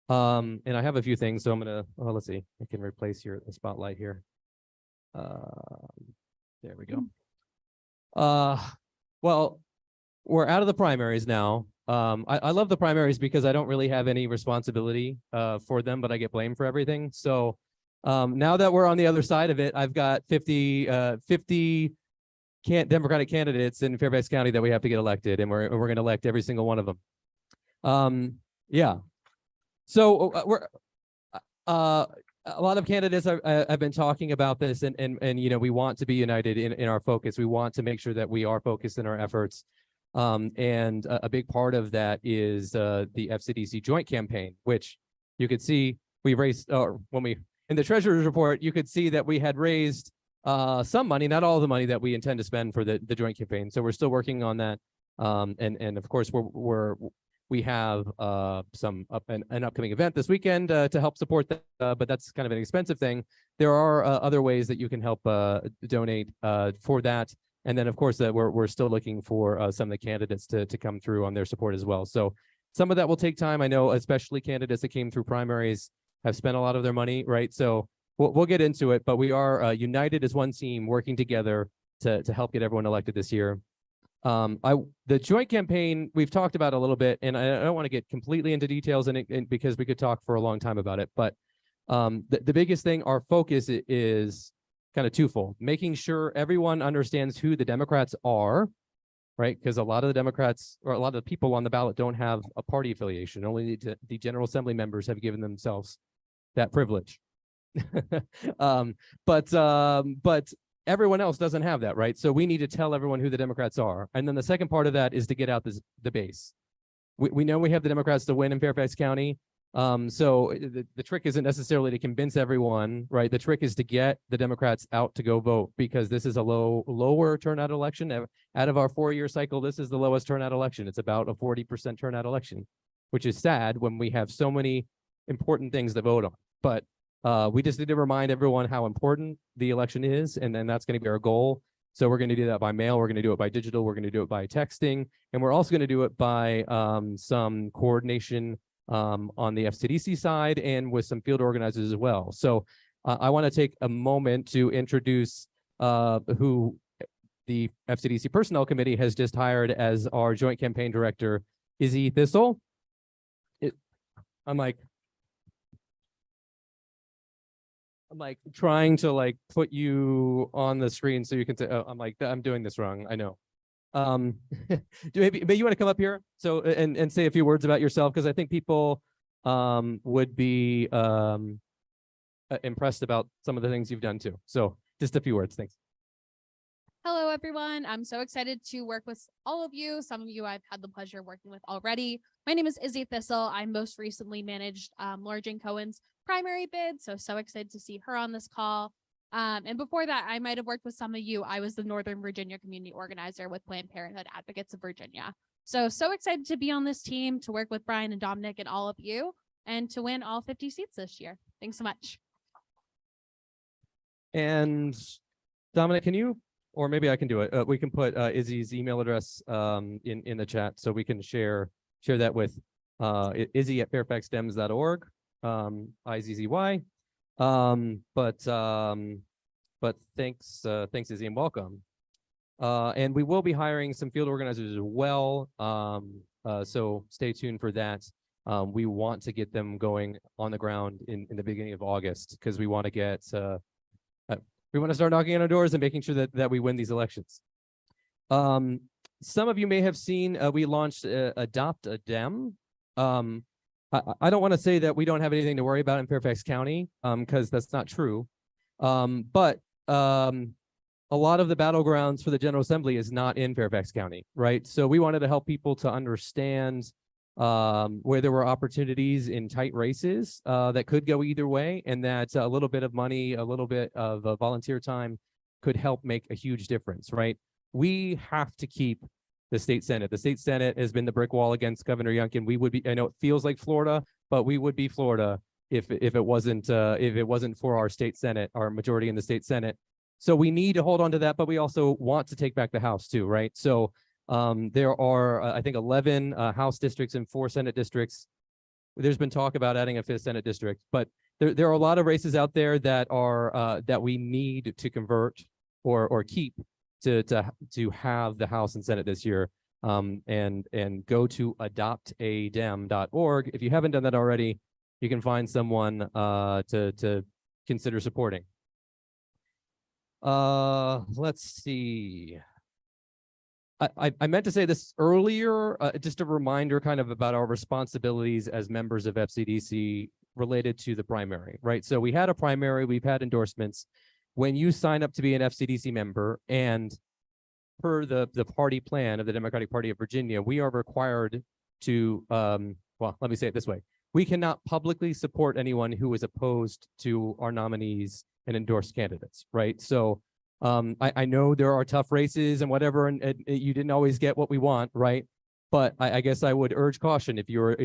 And I have a few things, so I'm going to, well, let's see. I can replace the spotlight here. There we go. Well, we're out of the primaries now. I love the primaries because I don't really have any responsibility for them, but I get blamed for everything. So now that we're on the other side of it, I've got 50 Democratic candidates in Fairfax County that we have to get elected, and we're going to elect every single one of them. Yeah. So we're a lot of candidates have been talking about this, and you know, we want to be united in our focus. We want to make sure that we are focused in our efforts. And a big part of that is the FCDC joint campaign, which you could see we raised, or when we, in the treasurer's report, you could see that we had raised some money, not all the money that we intend to spend for the joint campaign. So we're still working on that. And of course, we have an upcoming event this weekend to help support that, but that's kind of an expensive thing. There are other ways that you can help donate for that. And then, of course, we're still looking for some of the candidates to come through on their support as well. So some of that will take time. I know, especially candidates that came through primaries have spent a lot of their money, right? So we'll get into it, but we are united as one team, working together to help get everyone elected this year. The joint campaign we've talked about a little bit, and I don't want to get completely into details in it because we could talk for a long time about it. But the biggest thing, our focus is kind of twofold: making sure everyone understands who the Democrats are, right? Because a lot of the Democrats, or a lot of the people on the ballot, don't have a party affiliation. Only the General Assembly members have given themselves that privilege. But everyone else doesn't have that, right? So we need to tell everyone who the Democrats are. And then the second part of that is to get out the base. We know we have the Democrats to win in Fairfax County. So the trick isn't necessarily to convince everyone, right? The trick is to get the Democrats out to go vote, because this is a lower turnout election. Out of our 4-year cycle, this is the lowest turnout election. It's about a 40% turnout election, which is sad when we have so many important things to vote on. But we just need to remind everyone how important the election is, and then that's going to be our goal. So we're going to do that by mail. We're going to do it by digital. We're going to do it by texting, and we're also going to do it by some coordination on the FCDC side and with some field organizers as well. So I want to take a moment to introduce who the FCDC Personnel Committee has just hired as our joint campaign director, Izzy Thistle. I'm trying to put you on the screen so you can say, oh, I'm doing this wrong. I know. Maybe you want to come up here and say a few words about yourself, because I think people would be impressed about some of the things you've done too. So just a few words. Thanks. Hello, everyone. I'm so excited to work with all of you. Some of you I've had the pleasure of working with already. My name is Izzy Thistle. I most recently managed Laura Jane Cohen's primary bid, so excited to see her on this call. And before that, I might have worked with some of you. I was the Northern Virginia community organizer with Planned Parenthood Advocates of Virginia. So excited to be on this team, to work with Brian and Dominic and all of you, and to win all 50 seats this year. Thanks so much. And Dominic, can you, or maybe I can do it. We can put Izzy's email address in the chat, so we can share that with Izzy at fairfaxdems.org, IZZY. But thanks Izzy, and welcome. And we will be hiring some field organizers as well. So stay tuned for that. We want to get them going on the ground in the beginning of August, because we want to get we want to start knocking on our doors and making sure that we win these elections. Some of you may have seen we launched Adopt a Dem. I don't want to say that we don't have anything to worry about in Fairfax County, because that's not true. But a lot of the battlegrounds for the General Assembly is not in Fairfax County, right? So we wanted to help people to understand where there were opportunities in tight races that could go either way, and that a little bit of money, a little bit of volunteer time could help make a huge difference, right? We have to keep the state Senate. The state Senate has been the brick wall against Governor Youngkin. We would be, I know it feels like Florida, but we would be Florida if it wasn't for our state Senate, our majority in the state Senate. So we need to hold on to that, but we also want to take back the House too, right? So there are, I think, 11 House districts and 4 Senate districts. There's been talk about adding a 5th Senate district, but there are a lot of races out there that are that we need to convert or keep to have the House and Senate this year. And go to adoptadem.org. If you haven't done that already, you can find someone to consider supporting. Let's see. I meant to say this earlier, just a reminder kind of about our responsibilities as members of FCDC related to the primary, right? So we had a primary, we've had endorsements. When you sign up to be an FCDC member, and per the party plan of the Democratic Party of Virginia, we are required to, well, let me say it this way. We cannot publicly support anyone who is opposed to our nominees and endorsed candidates, right? So I know there are tough races and whatever, and you didn't always get what we want, right? But I guess I would urge caution if you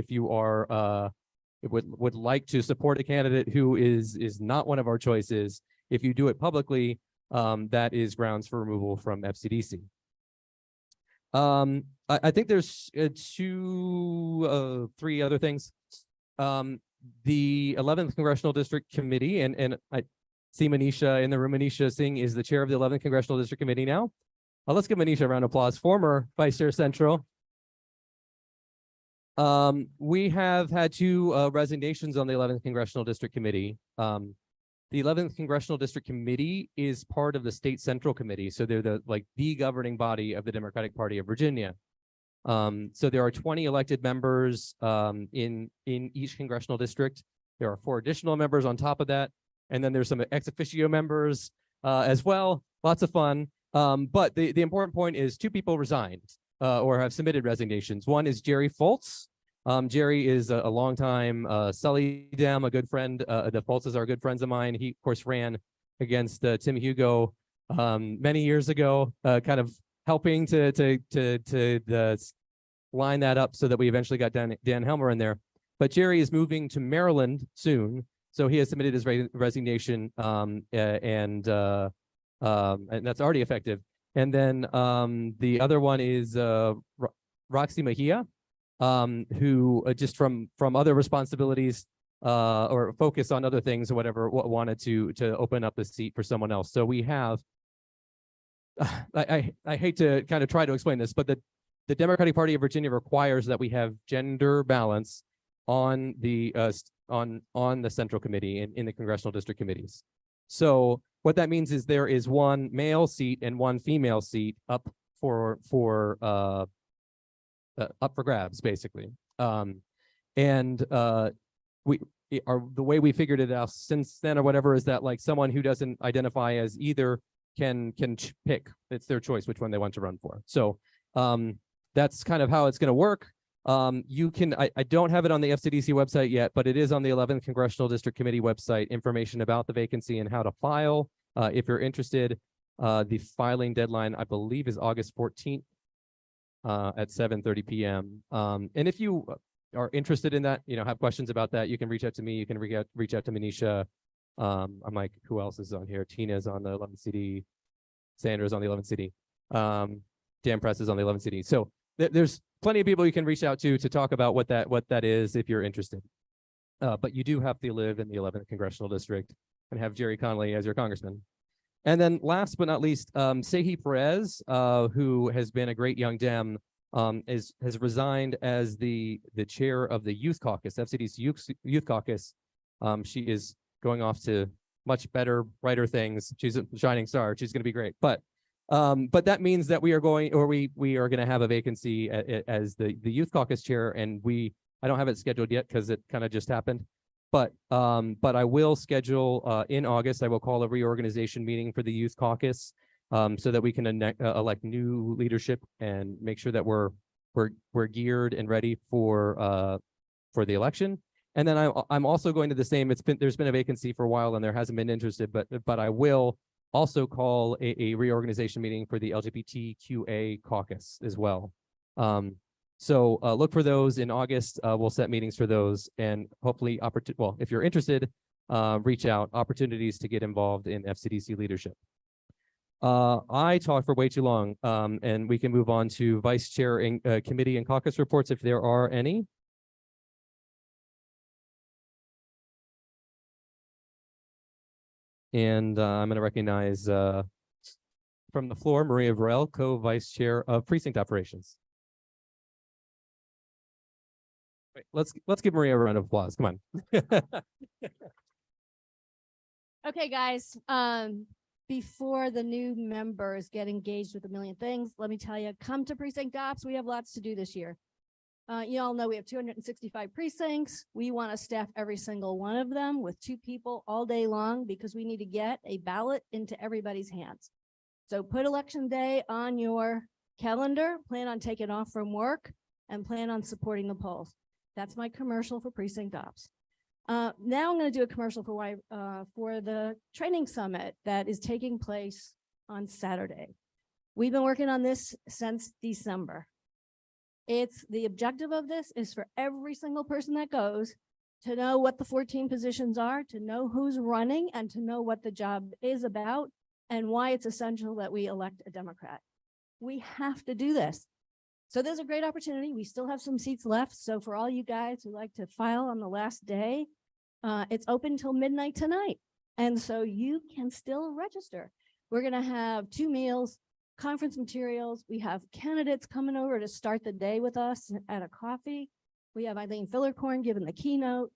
would like to support a candidate who is not one of our choices. If you do it publicly, that is grounds for removal from FCDC. I think there's 3 other things. The 11th Congressional District Committee, and I see Manisha in the room. Manisha Singh is the chair of the 11th Congressional District Committee now. Let's give Manisha a round of applause, former Vice Chair Central. We have had 2 resignations on the 11th Congressional District Committee. The 11th Congressional District Committee is part of the State Central Committee, so they're the governing body of the Democratic Party of Virginia. So there are 20 elected members in each congressional district. There are 4 additional members on top of that, and then there's some ex officio members as well. Lots of fun. But the important point is 2 people resigned or have submitted resignations. One is Jerry Foltz. Jerry is a longtime Sully Dem, a good friend. The Foltzes are good friends of mine. He, of course, ran against Tim Hugo many years ago, kind of helping to line that up so that we eventually got Dan Helmer in there. But Jerry is moving to Maryland soon, so he has submitted his resignation, and that's already effective. And then the other one is Roxy Mejia, who just from other responsibilities or focus on other things or whatever, wanted to open up the seat for someone else. So we have, I hate to kind of try to explain this, but the Democratic Party of Virginia requires that we have gender balance on the Central Committee and in the congressional district committees. So what that means is there is 1 male seat and 1 female seat up for grabs, basically. The way we figured it out since then or whatever is that like someone who doesn't identify as either can pick. It's their choice which one they want to run for. So that's kind of how it's going to work. You can, I don't have it on the FCDC website yet, but it is on the 11th Congressional District Committee website, information about the vacancy and how to file. If you're interested, the filing deadline, I believe, is August 14th at 7:30 p.m. And if you are interested in that, have questions about that, you can reach out to me. You can reach out to Manisha. I'm like, who else is on here? Tina's on the 11th CD. Sandra's on the 11th CD. Dan Press is on the 11th CD. So there's plenty of people you can reach out to talk about what that is if you're interested. But you do have to live in the 11th Congressional District and have Jerry Connolly as your congressman. And then last but not least, Sehi Perez, who has been a great young Dem, has resigned as the chair of the Youth Caucus, FCDC Youth Caucus. She is going off to much better, brighter things. She's a shining star. She's going to be great. But that means that we are going to have a vacancy as the Youth Caucus chair, and I don't have it scheduled yet because it kind of just happened. But I will schedule in August. I will call a reorganization meeting for the Youth Caucus so that we can elect new leadership and make sure that we're geared and ready for the election. And then I'm also going to the same. There's been a vacancy for a while and there hasn't been interested, but I will also call a reorganization meeting for the LGBTQA caucus as well. So look for those in August. We'll set meetings for those, and hopefully, well, if you're interested, reach out. Opportunities to get involved in FCDC leadership. I talked for way too long, and we can move on to vice chair and committee and caucus reports if there are any. And I'm going to recognize from the floor, Maria Varel, co-vice chair of precinct operations. Wait, let's give Maria a round of applause. Come on. Okay, guys. Before the new members get engaged with a million things, let me tell you, come to precinct ops. We have lots to do this year. You all know we have 265 precincts. We want to staff every single one of them with 2 people all day long because we need to get a ballot into everybody's hands. So put election day on your calendar, plan on taking off from work, and plan on supporting the polls. That's my commercial for precinct ops. Now I'm going to do a commercial for the training summit that is taking place on Saturday. We've been working on this since December. The objective of this is for every single person that goes to know what the 14 positions are, to know who's running, and to know what the job is about and why it's essential that we elect a Democrat. We have to do this. So there's a great opportunity. We still have some seats left. So for all you guys who like to file on the last day, it's open till midnight tonight. And so you can still register. We're going to have 2 meals, conference materials. We have candidates coming over to start the day with us at a coffee. We have Eileen Fillercorn giving the keynote.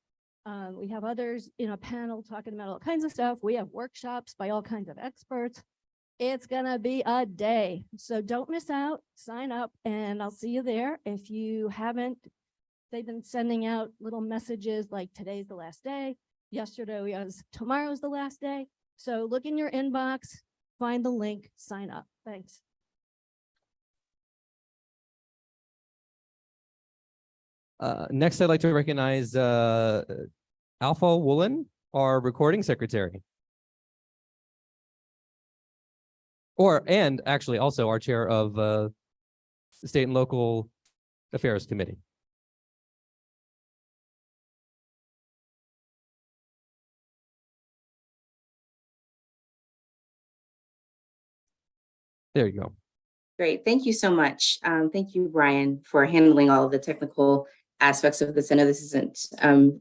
We have others in a panel talking about all kinds of stuff. We have workshops by all kinds of experts. It's gonna be a day. So don't miss out, sign up, and I'll see you there. If you haven't, they've been sending out little messages like today's the last day. Yesterday was tomorrow's the last day. So look in your inbox, find the link, sign up. Thanks. Next, I'd like to recognize Alpha Woolen, our recording secretary. And actually also our chair of the State and Local Affairs Committee. There you go. Great. Thank you so much. Thank you, Brian, for handling all of the technical aspects of this. I know this isn't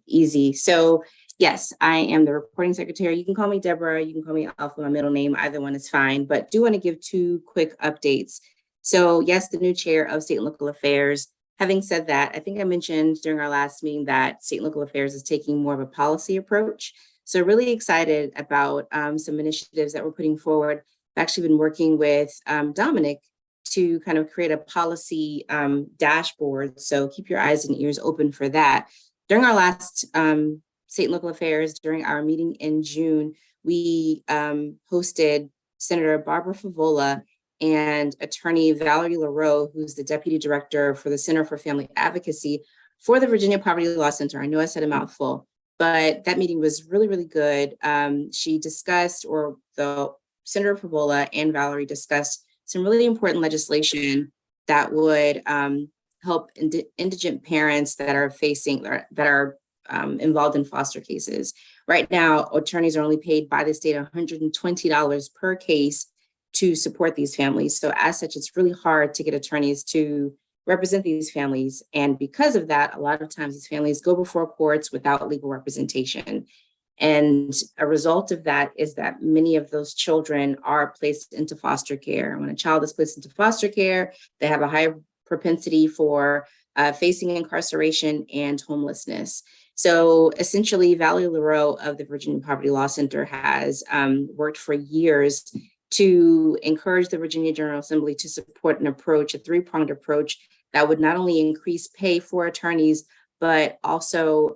easy. So yes, I am the recording secretary. You can call me Deborah. You can call me Alpha, my middle name. Either one is fine, but do want to give 2 quick updates. So yes, the new chair of State and Local Affairs. Having said that, I think I mentioned during our last meeting that State and Local Affairs is taking more of a policy approach. So really excited about some initiatives that we're putting forward. I've actually been working with Dominic to kind of create a policy dashboard. So keep your eyes and ears open for that. During our last State and Local Affairs, during our meeting in June, we hosted Senator Barbara Favola and attorney Valerie LaRoe, who's the deputy director for the Center for Family Advocacy for the Virginia Poverty Law Center. I know I said a mouthful, but that meeting was really, really good. She discussed, or the Senator Favola and Valerie discussed some really important legislation that would help indigent parents that are involved in foster cases. Right now, attorneys are only paid by the state $120 per case to support these families. So as such, it's really hard to get attorneys to represent these families. And because of that, a lot of times these families go before courts without legal representation. And a result of that is that many of those children are placed into foster care. When a child is placed into foster care, they have a higher propensity for facing incarceration and homelessness. So essentially, Valerie LaRoe of the Virginia Poverty Law Center has worked for years to encourage the Virginia General Assembly to support an approach, a 3-pronged approach that would not only increase pay for attorneys, but also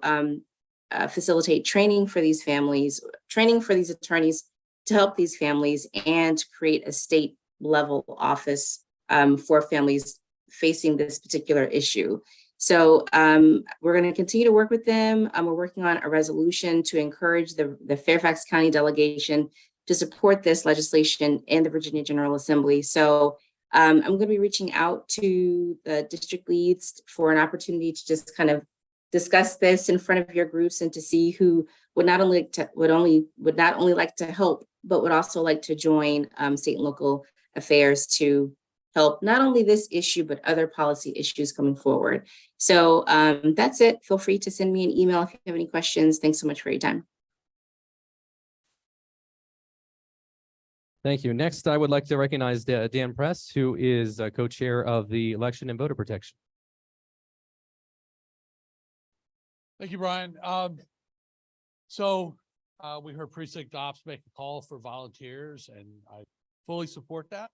facilitate training for these families, training for these attorneys to help these families, and create a state level office for families facing this particular issue. So we're going to continue to work with them. We're working on a resolution to encourage the Fairfax County delegation to support this legislation in the Virginia General Assembly. So I'm going to be reaching out to the district leads for an opportunity to just kind of discuss this in front of your groups and to see who would not only like to help, but would also like to join state and local affairs to help not only this issue, but other policy issues coming forward. So that's it. Feel free to send me an email if you have any questions. Thanks so much for your time. Thank you. Next, I would like to recognize Dan Press, who is co-chair of the Election and Voter Protection. Thank you, Brian. We heard precinct ops make a call for volunteers, and I fully support that.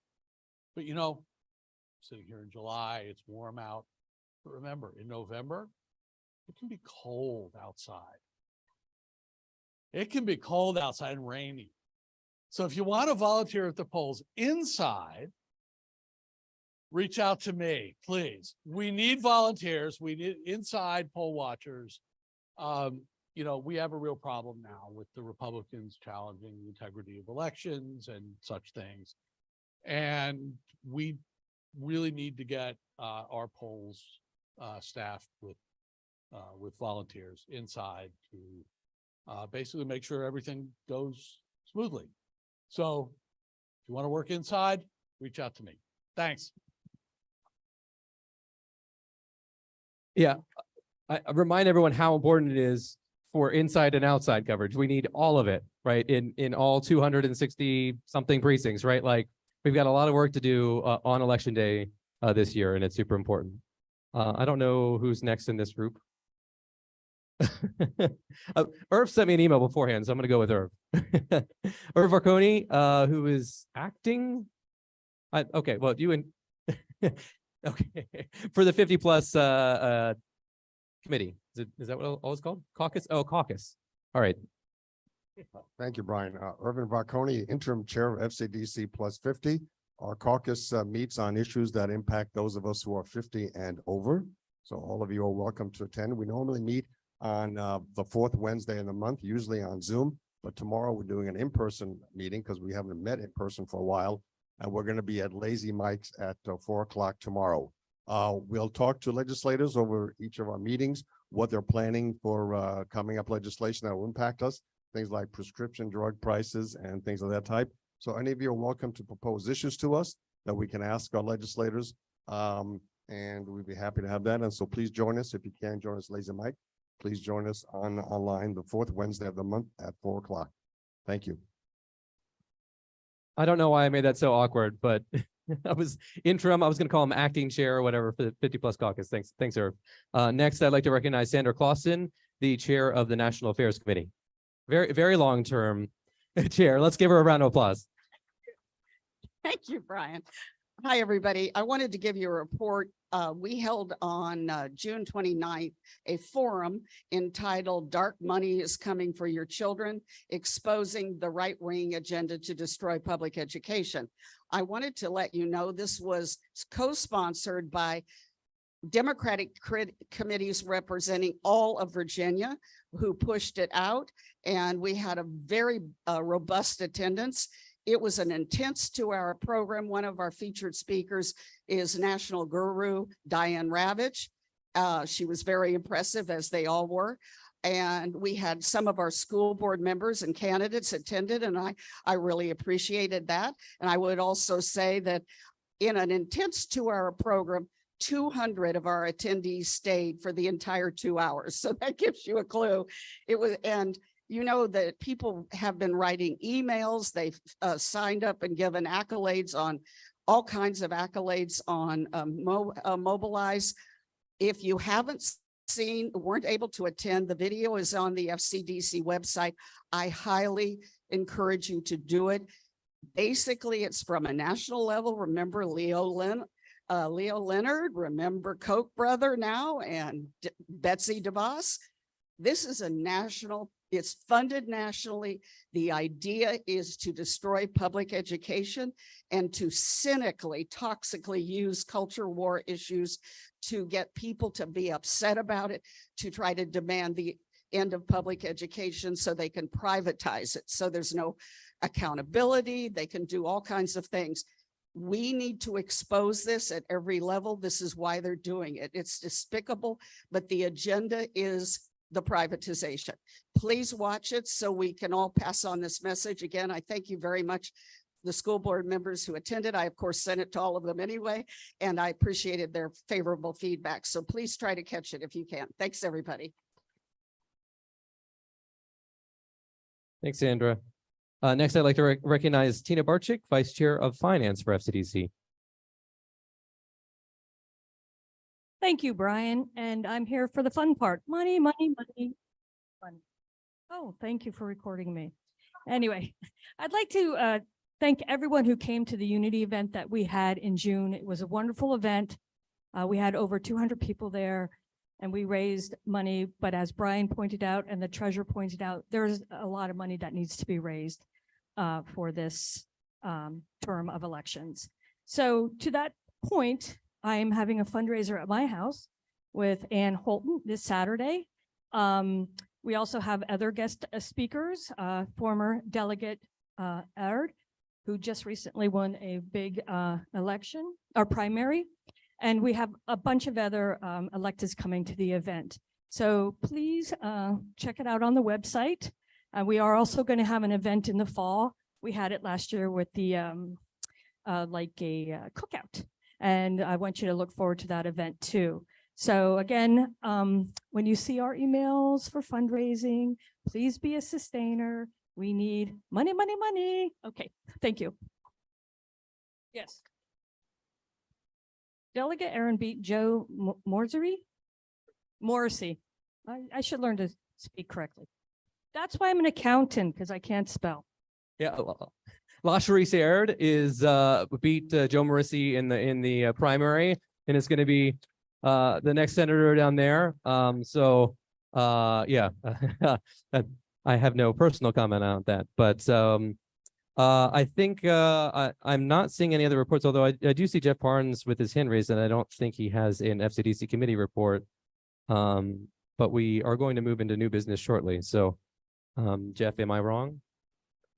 But sitting here in July, it's warm out. But remember, in November, it can be cold outside. It can be cold outside and rainy. So if you want to volunteer at the polls inside, reach out to me, please. We need volunteers. We need inside poll watchers. We have a real problem now with the Republicans challenging the integrity of elections and such things. And we really need to get our polls staffed with volunteers inside to basically make sure everything goes smoothly. So if you want to work inside, reach out to me. Thanks. Yeah, I remind everyone how important it is for inside and outside coverage. We need all of it, right? In all 260 something precincts, right? Like we've got a lot of work to do on election day this year, and it's super important. I don't know who's next in this group. Irv sent me an email beforehand, so I'm going to go with Irv. Irv Arconi, who is acting. Okay, well, you and okay for the 50 plus committee. Is that what all it's called? Caucus? Oh, caucus. All right. Thank you, Brian. Irvin Varconi, interim chair of FCDC plus 50. Our caucus meets on issues that impact those of us who are 50 and over. So all of you are welcome to attend. We normally meet on the fourth Wednesday in the month, usually on Zoom. But tomorrow we're doing an in-person meeting because we haven't met in person for a while. And we're going to be at Lazy Mike's at 4 o'clock tomorrow. We'll talk to legislators over each of our meetings, what they're planning for coming up legislation that will impact us, things like prescription drug prices and things of that type. So any of you are welcome to propose issues to us that we can ask our legislators. And we'd be happy to have that. And so please join us. If you can join us, Lazy Mike, please join us online the fourth Wednesday of the month at 4 o'clock. Thank you. I don't know why I made that so awkward, but I was interim. I was going to call him acting chair or whatever for the 50 plus caucus. Thanks, Irv. Next, I'd like to recognize Sandra Clausen, the chair of the National Affairs Committee. Very long-term chair. Let's give her a round of applause. Thank you, Brian. Hi, everybody. I wanted to give you a report. We held on June 29th a forum entitled "Dark Money is Coming for Your Children, Exposing the Right-Wing Agenda to Destroy Public Education." I wanted to let you know this was co-sponsored by Democratic committees representing all of Virginia who pushed it out, and we had a very robust attendance. It was an intense 2-hour program. One of our featured speakers is national guru Diane Ravitch. She was very impressive, as they all were. And we had some of our school board members and candidates attended, and I really appreciated that. And I would also say that in an intense 2-hour program, 200 of our attendees stayed for the entire 2 hours. So that gives you a clue. It was, and you know that people have been writing emails. They've signed up and given accolades on all kinds of accolades on Mobilize. If you haven't weren't able to attend, the video is on the FCDC website. I highly encourage you to do it. Basically, it's from a national level. Remember Leo Leonard, remember Koch brother now, and Betsy DeVos. This is a national, it's funded nationally. The idea is to destroy public education and to cynically, toxically use culture war issues to get people to be upset about it, to try to demand the end of public education so they can privatize it. So there's no accountability. They can do all kinds of things. We need to expose this at every level. This is why they're doing it. It's despicable, but the agenda is the privatization. Please watch it so we can all pass on this message. Again, I thank you very much, the school board members who attended. I, of course, sent it to all of them anyway, and I appreciated their favorable feedback. So please try to catch it if you can. Thanks, everybody. Thanks, Sandra. Next, I'd like to recognize Tina Barczyk, Vice Chair of Finance for FCDC. Thank you, Brian. And I'm here for the fun part. Money, money, money, money. Oh, thank you for recording me. Anyway, I'd like to thank everyone who came to the Unity event that we had in June. It was a wonderful event. We had over 200 people there and we raised money. But as Brian pointed out and the treasurer pointed out, there's a lot of money that needs to be raised for this term of elections. So to that point, I am having a fundraiser at my house with Ann Holton this Saturday. We also have other guest speakers, former Delegate Erd, who just recently won a big election or primary. And we have a bunch of other electeds coming to the event. So please check it out on the website. We are also going to have an event in the fall. We had it last year with the cookout. And I want you to look forward to that event too. So again, when you see our emails for fundraising, please be a sustainer. We need money, money, money. Okay, thank you. Yes. Delegate Aaron beat Joe Morrissey. I should learn to speak correctly. That's why I'm an accountant, because I can't spell. Yeah, LaCherice Aird is beat Joe Morrissey in the primary, and it's going to be the next senator down there. Yeah, I have no personal comment on that, but I think I'm not seeing any other reports, although I do see Jeff Barnes with his hand raised, and I don't think he has an FCDC committee report. But we are going to move into new business shortly. So, Jeff, am I wrong?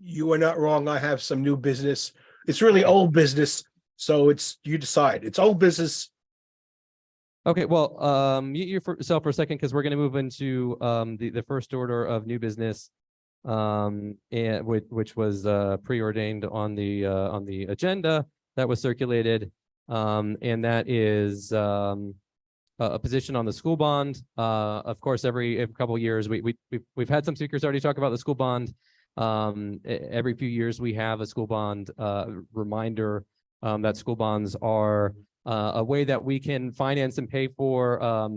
You are not wrong. I have some new business. It's really old business. So you decide. It's old business. Okay, well, mute yourself for a second, because we're going to move into the first order of new business, and which was preordained on the agenda that was circulated, and that is a position on the school bond. Of course, every couple of years we've had some speakers already talk about the school bond. Every few years we have a school bond reminder that school bonds are a way that we can finance and pay for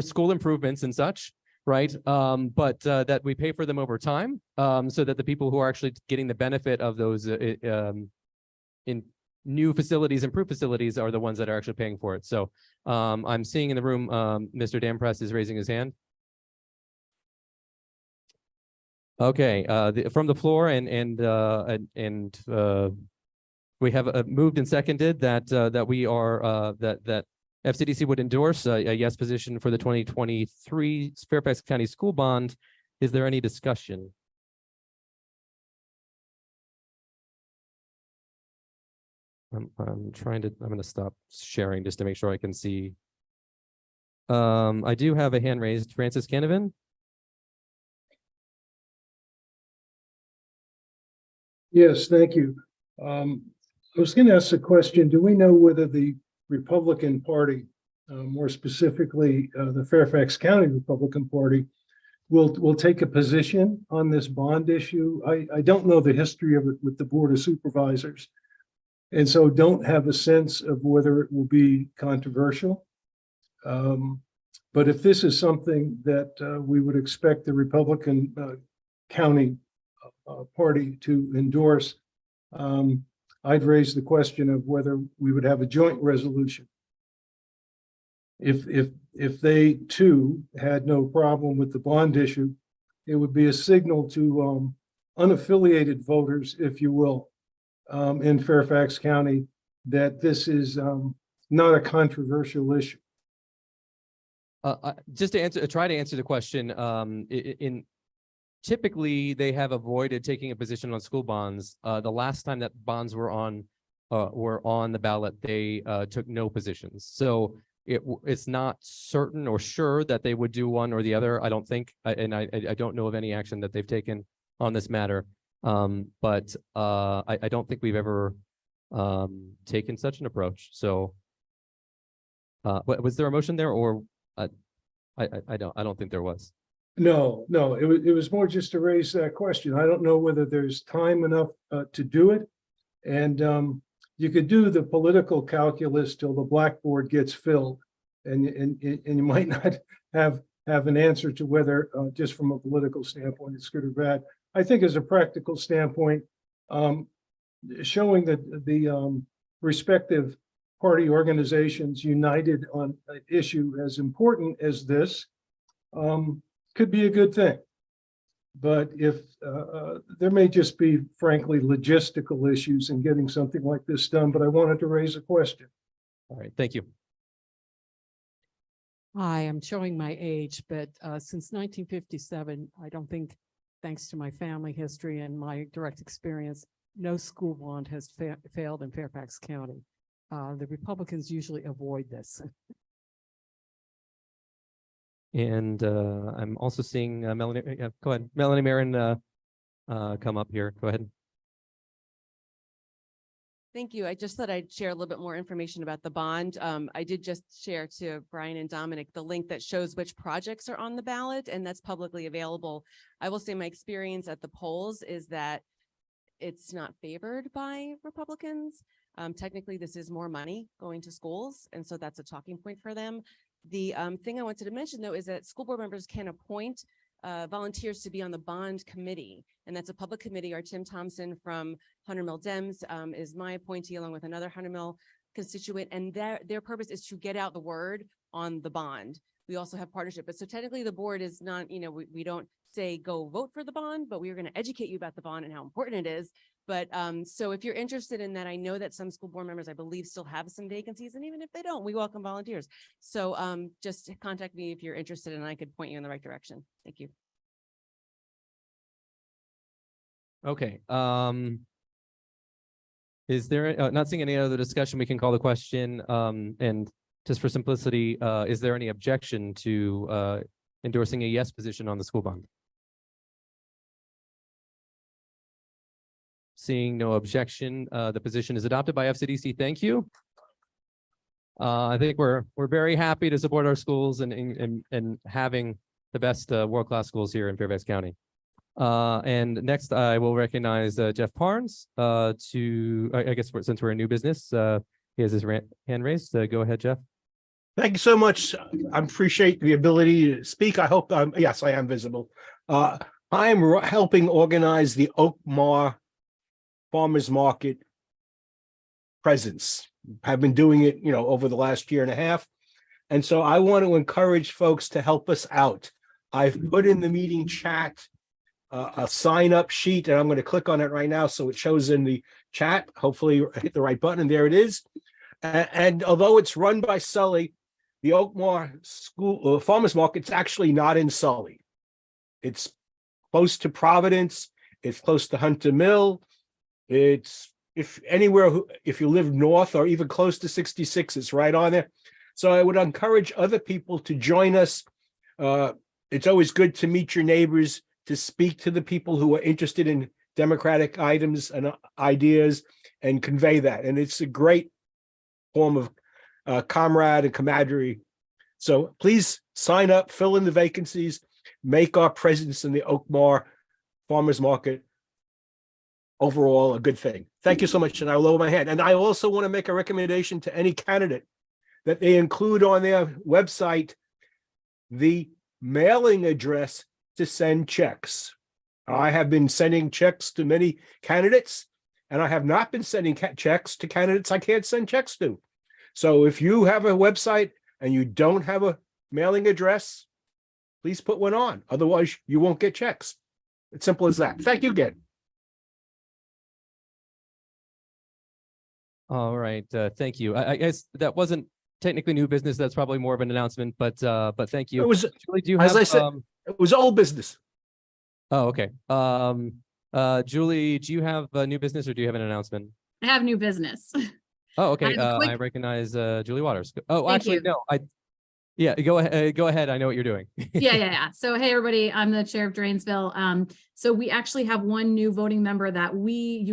school improvements and such, right? But that we pay for them over time, so that the people who are actually getting the benefit of those in new facilities, improved facilities, are the ones that are actually paying for it. So I'm seeing in the room, Mr. Dampress is raising his hand. Okay, from the floor, and we have moved and seconded that that FCDC would endorse a yes position for the 2023 Fairfax County School Bond. Is there any discussion? I'm going to stop sharing just to make sure I can see. I do have a hand raised. Francis Canavan. Yes, thank you. I was going to ask a question. Do we know whether the Republican Party, more specifically the Fairfax County Republican Party, will take a position on this bond issue? I don't know the history of it with the Board of Supervisors, and so don't have a sense of whether it will be controversial. But if this is something that we would expect the Republican County Party to endorse, I'd raise the question of whether we would have a joint resolution. If they too had no problem with the bond issue, it would be a signal to unaffiliated voters, if you will, in Fairfax County, that this is not a controversial issue. Just to try to answer the question, typically they have avoided taking a position on school bonds. The last time that bonds were on the ballot, they took no positions. So it's not certain or sure that they would do one or the other. I don't think, and I don't know of any action that they've taken on this matter. But I don't think we've ever taken such an approach. So was there a motion there, or I don't think there was. No, it was more just to raise that question. I don't know whether there's time enough to do it. And you could do the political calculus till the blackboard gets filled, and you might not have an answer to whether just from a political standpoint it's good or bad. I think as a practical standpoint, showing that the respective party organizations united on an issue as important as this could be a good thing. But if there may just be, frankly, logistical issues in getting something like this done, but I wanted to raise a question. All right, thank you. Hi, I'm showing my age, but since 1957, I don't think, thanks to my family history and my direct experience, no school bond has failed in Fairfax County. The Republicans usually avoid this. And I'm also seeing Melanie. Go ahead, Melanie Marin, come up here. Go ahead. Thank you. I just thought I'd share a little bit more information about the bond. I did just share to Brian and Dominic the link that shows which projects are on the ballot, and that's publicly available. I will say my experience at the polls is that it's not favored by Republicans. Technically, this is more money going to schools, and so that's a talking point for them. The thing I wanted to mention, though, is that school board members can appoint volunteers to be on the bond committee, and that's a public committee. Our Tim Thompson from 100 Mill Dems is my appointee, along with another 100 Mill constituent, and their purpose is to get out the word on the bond. We also have partnership, but so technically the board is not, we don't say go vote for the bond, but we are going to educate you about the bond and how important it is. But so if you're interested in that, I know that some school board members, I believe, still have some vacancies, and even if they don't, we welcome volunteers. So just contact me if you're interested, and I could point you in the right direction. Thank you. Okay. Is there, not seeing any other discussion, we can call the question. And just for simplicity, is there any objection to endorsing a yes position on the school bond? Seeing no objection, the position is adopted by FCDC. Thank you. I think we're very happy to support our schools and having the best world-class schools here in Fairfax County. And next, I will recognize Jeff Parnes I guess since we're in new business, he has his hand raised. Go ahead, Jeff. Thank you so much. I appreciate the ability to speak. I hope, yes, I am visible. I am helping organize the Oakmar Farmers Market presence. I've been doing it, over the last year and a half. And so I want to encourage folks to help us out. I've put in the meeting chat a sign up sheet, and I'm going to click on it right now so it shows in the chat. Hopefully hit the right button, and there it is. And although it's run by Sully, the Oakmar School Farmers Market's actually not in Sully. It's close to Providence. It's close to Hunter Mill. It's if you live north or even close to 66, it's right on there. So I would encourage other people to join us. It's always good to meet your neighbors, to speak to the people who are interested in democratic items and ideas and convey that. And it's a great form of comrade and camaraderie. So please sign up, fill in the vacancies, make our presence in the Oakmar Farmers Market overall a good thing. Thank you so much, and I'll lower my hand. And I also want to make a recommendation to any candidate that they include on their website the mailing address to send checks. I have been sending checks to many candidates, and I have not been sending checks to candidates I can't send checks to. So if you have a website and you don't have a mailing address, please put one on. Otherwise, you won't get checks. It's simple as that. Thank you again. All right, thank you. I guess that wasn't technically new business. That's probably more of an announcement, but thank you. It was, Julie, do you as have, I said, it was old business. oh, okay. Julie, do you have new business or do you have an announcement? I have new business. Oh, okay. have a quick- I recognize Julie Waters. Oh, Thank actually, you. no. Yeah, go ahead. Go ahead. I know what you're doing. Yeah. So, hey, everybody, I'm the chair of Drainsville. So we actually have one new voting member that we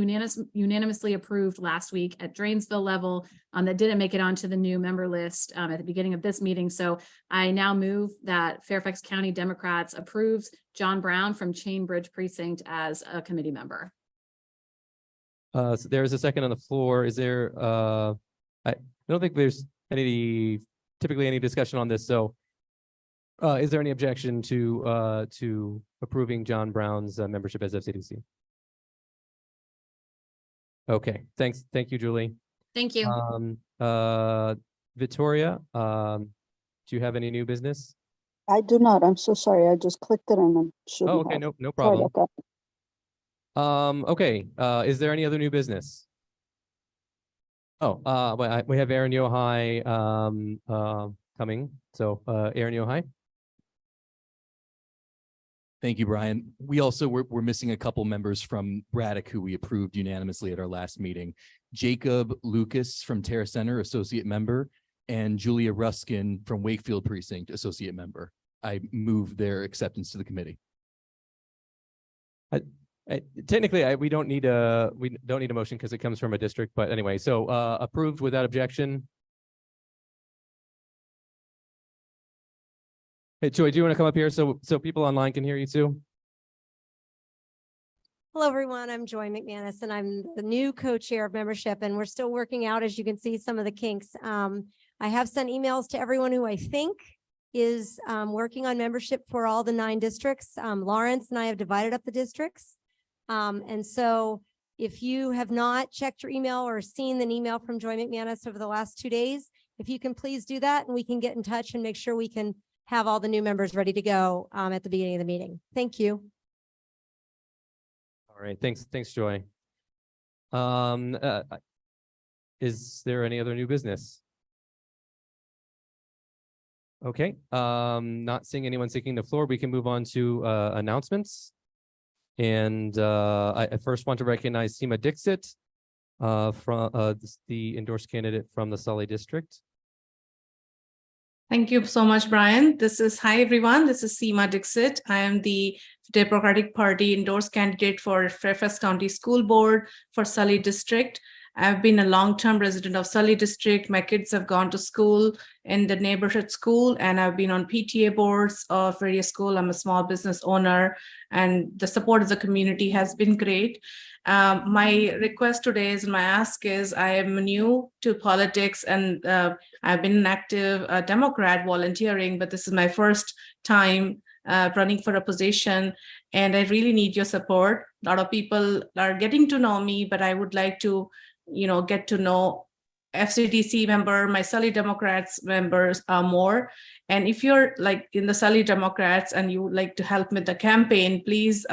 unanimously approved last week at Drainsville level that didn't make it onto the new member list at the beginning of this meeting. So I now move that Fairfax County Democrats approves John Brown from Chain Bridge Precinct as a committee member. So there's a second on the floor. Is there, I don't think there's typically any discussion on this. So is there any objection to approving John Brown's membership as FCDC? Okay, thanks. Thank you, Julie. Thank you. Victoria, do you have any new business? I do not. I'm so sorry. I just clicked it and I shouldn't Oh, okay, have. no Sorry problem. about that. Okay, is there any other new business? Oh, we have Aaron Yohai coming. So Aaron Yohai. Thank you, Brian. We also we're missing a couple members from Braddock who we approved unanimously at our last meeting. Jacob Lucas from Terra Center, associate member, and Julia Ruskin from Wakefield Precinct, associate member. I move their acceptance to the committee. Technically, we don't need a motion because it comes from a district. But anyway, so approved without objection. Hey, Joy, do you want to come up here so people online can hear you too? Hello, everyone. I'm Joy McManus, and I'm the new co-chair of membership, and we're still working out, as you can see, some of the kinks. I have sent emails to everyone who I think is working on membership for all the 9 districts. Lawrence and I have divided up the districts. And so if you have not checked your email or seen an email from Joy McManus over the last 2 days, if you can please do that, and we can get in touch and make sure we can have all the new members ready to go at the beginning of the meeting. Thank you. All right, thanks, Joy. Is there any other new business? Okay, not seeing anyone seeking the floor, we can move on to announcements. And I first want to recognize Seema Dixit from the endorsed candidate from the Sully district. Thank you so much, Brian. Hi, everyone. This is Seema Dixit. I am the Democratic Party endorsed candidate for Fairfax County School Board for Sully District. I've been a long-term resident of Sully District. My kids have gone to school in the neighborhood school, and I've been on PTA boards of various schools. I'm a small business owner, and the support of the community has been great. My request today is, my ask is, I am new to politics, and I've been an active Democrat volunteering, but this is my first time running for a position, and I really need your support. A lot of people are getting to know me, but I would like to, get to know FCDC member, my Sully Democrats members more. And if you're like in the Sully Democrats and you would like to help with the campaign, please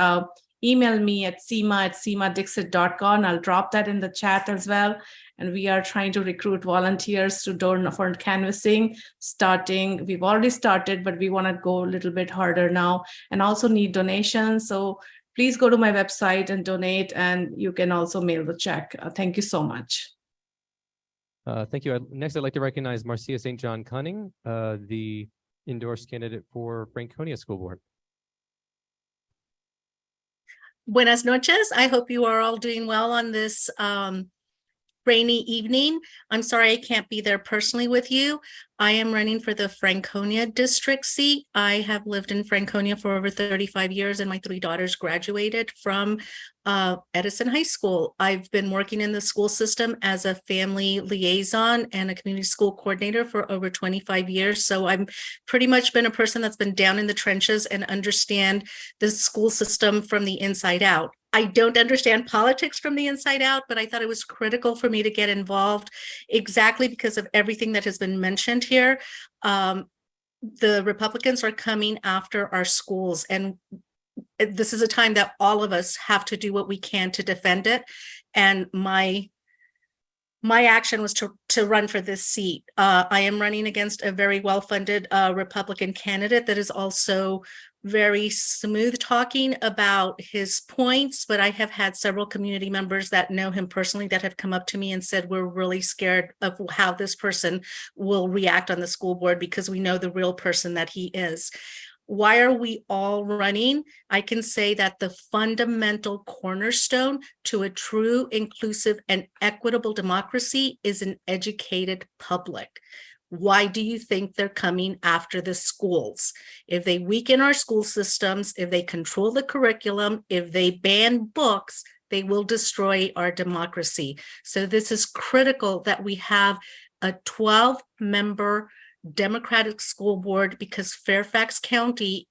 email me at seema@seemadixit.com. I'll drop that in the chat as well. And we are trying to recruit volunteers to donor for canvassing starting. We've already started, but we want to go a little bit harder now and also need donations. So please go to my website and donate, and you can also mail the check. Thank you so much. Thank you. Next, I'd like to recognize Marcia St. John Cunning, the endorsed candidate for Franconia School Board. Buenas noches. I hope you are all doing well on this rainy evening. I'm sorry I can't be there personally with you. I am running for the Franconia district seat. I have lived in Franconia for over 35 years, and my 3 daughters graduated from Edison High School. I've been working in the school system as a family liaison and a community school coordinator for over 25 years. So I'm pretty much been a person that's been down in the trenches and understand the school system from the inside out. I don't understand politics from the inside out, but I thought it was critical for me to get involved exactly because of everything that has been mentioned here. The Republicans are coming after our schools, and this is a time that all of us have to do what we can to defend it. And my action was to run for this seat. I am running against a very well-funded Republican candidate that is also very smooth talking about his points, but I have had several community members that know him personally that have come up to me and said, we're really scared of how this person will react on the school board because we know the real person that he is. Why are we all running? I can say that the fundamental cornerstone to a true, inclusive, and equitable democracy is an educated public. Why do you think they're coming after the schools? If they weaken our school systems, if they control the curriculum, if they ban books, they will destroy our democracy. So this is critical that we have a 12-member Democratic school board because Fairfax County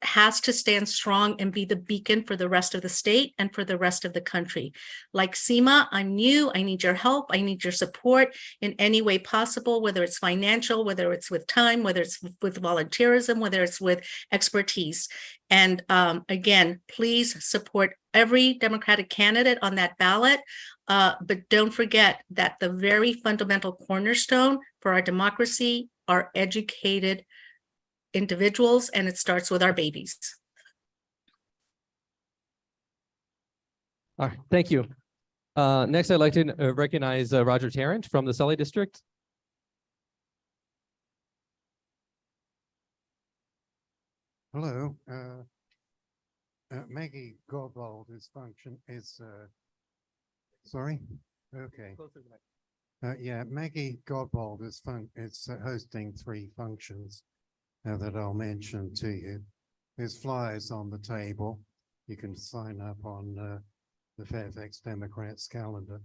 has to stand strong and be the beacon for the rest of the state and for the rest of the country. Like Seema, I'm new. I need your help. I need your support in any way possible, whether it's financial, whether it's with time, whether it's with volunteerism, whether it's with expertise. And again, please support every Democratic candidate on that ballot. But don't forget that the very fundamental cornerstone for our democracy are educated individuals, and it starts with our babies. All right, thank you. Next, I'd like to recognize Roger Tarrant from the Sully District. Hello. Maggie Godbold is sorry? Okay. Yeah, Maggie Godbold is hosting 3 functions that I'll mention to you. There's flyers on the table. You can sign up on the Fairfax Democrats calendar.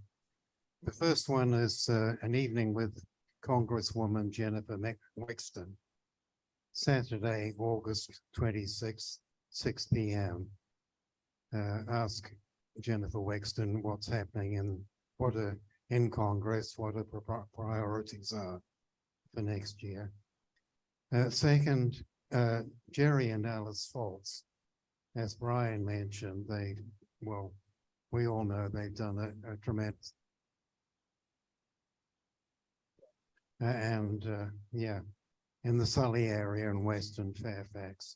The first one is an evening with Congresswoman Jennifer Wexton, Saturday, August 26th, 6 p.m. Ask Jennifer Wexton what's happening and in Congress, what her priorities are for next year. Second, Jerry and Alice Foltz, as Brian mentioned, we all know they've done a tremendous, yeah, in the Sully area in Western Fairfax.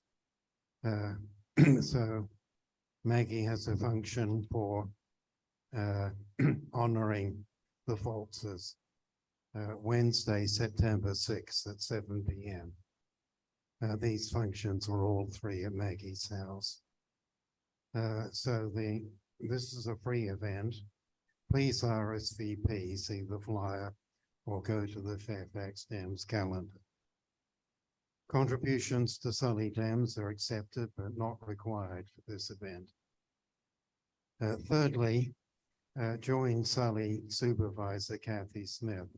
So Maggie has a function for honoring the Foltzes, Wednesday, September 6th at 7 p.m. These functions are all 3 at Maggie's house. So this is a free event. Please RSVP, see the flyer, or go to the Fairfax Dems calendar. Contributions to Sully Dems are accepted but not required for this event. Thirdly, join Sully Supervisor Kathy Smith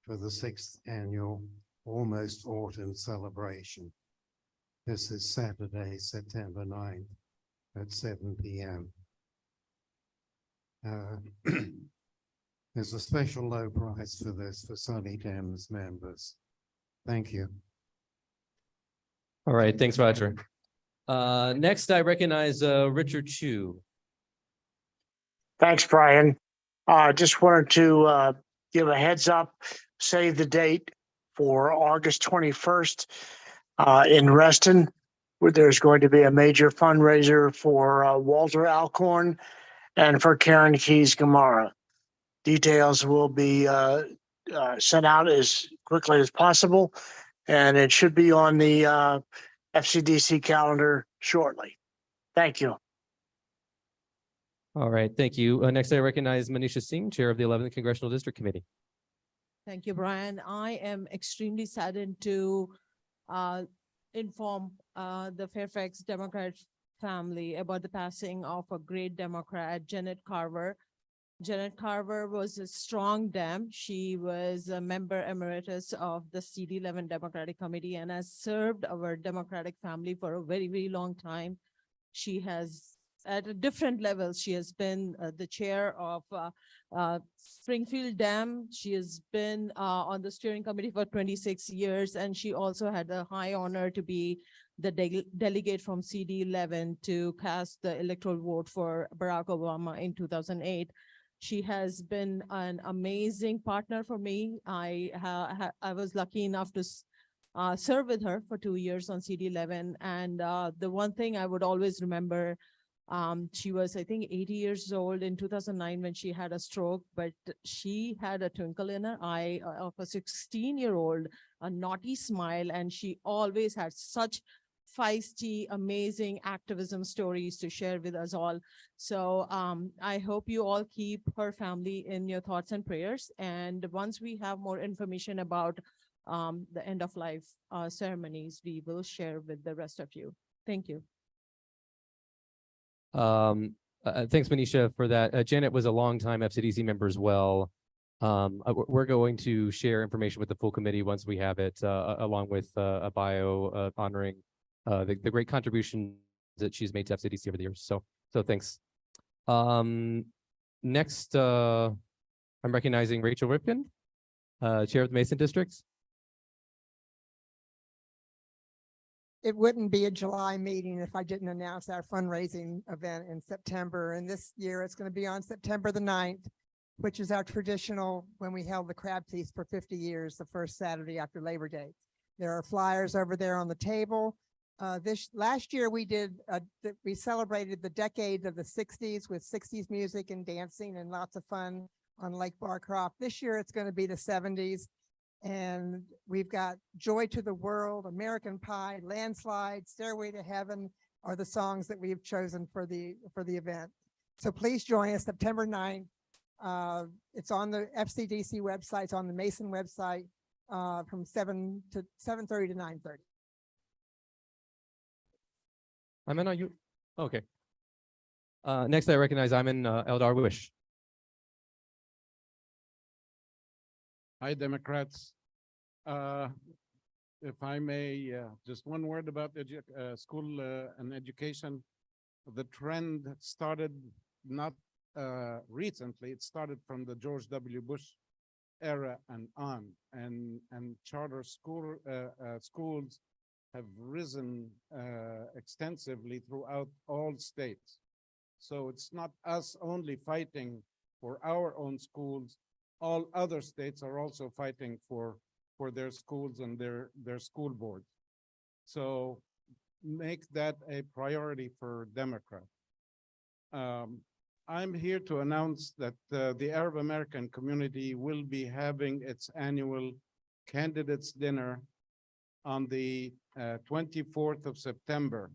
for the 6th annual Almost Autumn celebration. This is Saturday, September 9th at 7 p.m. There's a special low price for this for Sully Dems members. Thank you. All right, thanks, Roger. Next, I recognize Richard Chu. Thanks, Brian. Just wanted to give a heads up, save the date for August 21st in Reston, where there's going to be a major fundraiser for Walter Alcorn and for Karen Keys Gamara. Details will be sent out as quickly as possible, and it should be on the FCDC calendar shortly. Thank you. All right, thank you. Next, I recognize Manisha Singh, Chair of the 11th Congressional District Committee. Thank you, Brian. I am extremely saddened to inform the Fairfax Democrat family about the passing of a great Democrat, Janet Carver. Janet Carver was a strong Dem. She was a member emeritus of the CD11 Democratic Committee and has served our Democratic family for a very, very long time. She has, at different levels, she has been the chair of Springfield Dem. She has been on the steering committee for 26 years, and she also had the high honor to be the delegate from CD11 to cast the electoral vote for Barack Obama in 2008. She has been an amazing partner for me. I was lucky enough to serve with her for 2 years on CD11. And the one thing I would always remember, she was, I think, 80 years old in 2009 when she had a stroke, but she had a twinkle in her eye of a 16-year-old, a naughty smile, and she always had such feisty, amazing activism stories to share with us all. So I hope you all keep her family in your thoughts and prayers. And once we have more information about the end of life ceremonies, we will share with the rest of you. Thank you. Thanks, Manisha, for that. Janet was a longtime FCDC member as well. We're going to share information with the full committee once we have it, along with a bio honoring the great contribution that she's made to FCDC over the years. So thanks. Next, I'm recognizing Rachel Ripken, Chair of the Mason District. It wouldn't be a July meeting if I didn't announce our fundraising event in September. And this year it's going to be on September the 9th, which is our traditional when we held the crab feast for 50 years, the first Saturday after Labor Day. There are flyers over there on the table. Last year we celebrated the decades of the 60s with 60s music and dancing and lots of fun on Lake Barcroft. This year it's going to be the 70s. And we've got Joy to the World, American Pie, Landslide, Stairway to Heaven are the songs that we have chosen for the event. So please join us September 9th. It's on the FCDC website, it's on the Mason website from 7:30 to 9:30. I'm in, are you? Okay. Next, I recognize I'm in Eldar Wish. Hi, Democrats. If I may, just one word about school and education. The trend started not recently, it started from the George W. Bush era and on, and charter schools have risen extensively throughout all states. So it's not us only fighting for our own schools. All other states are also fighting for their schools and their school boards. So make that a priority for Democrats. I'm here to announce that the Arab American community will be having its annual candidates dinner on the 24th of September.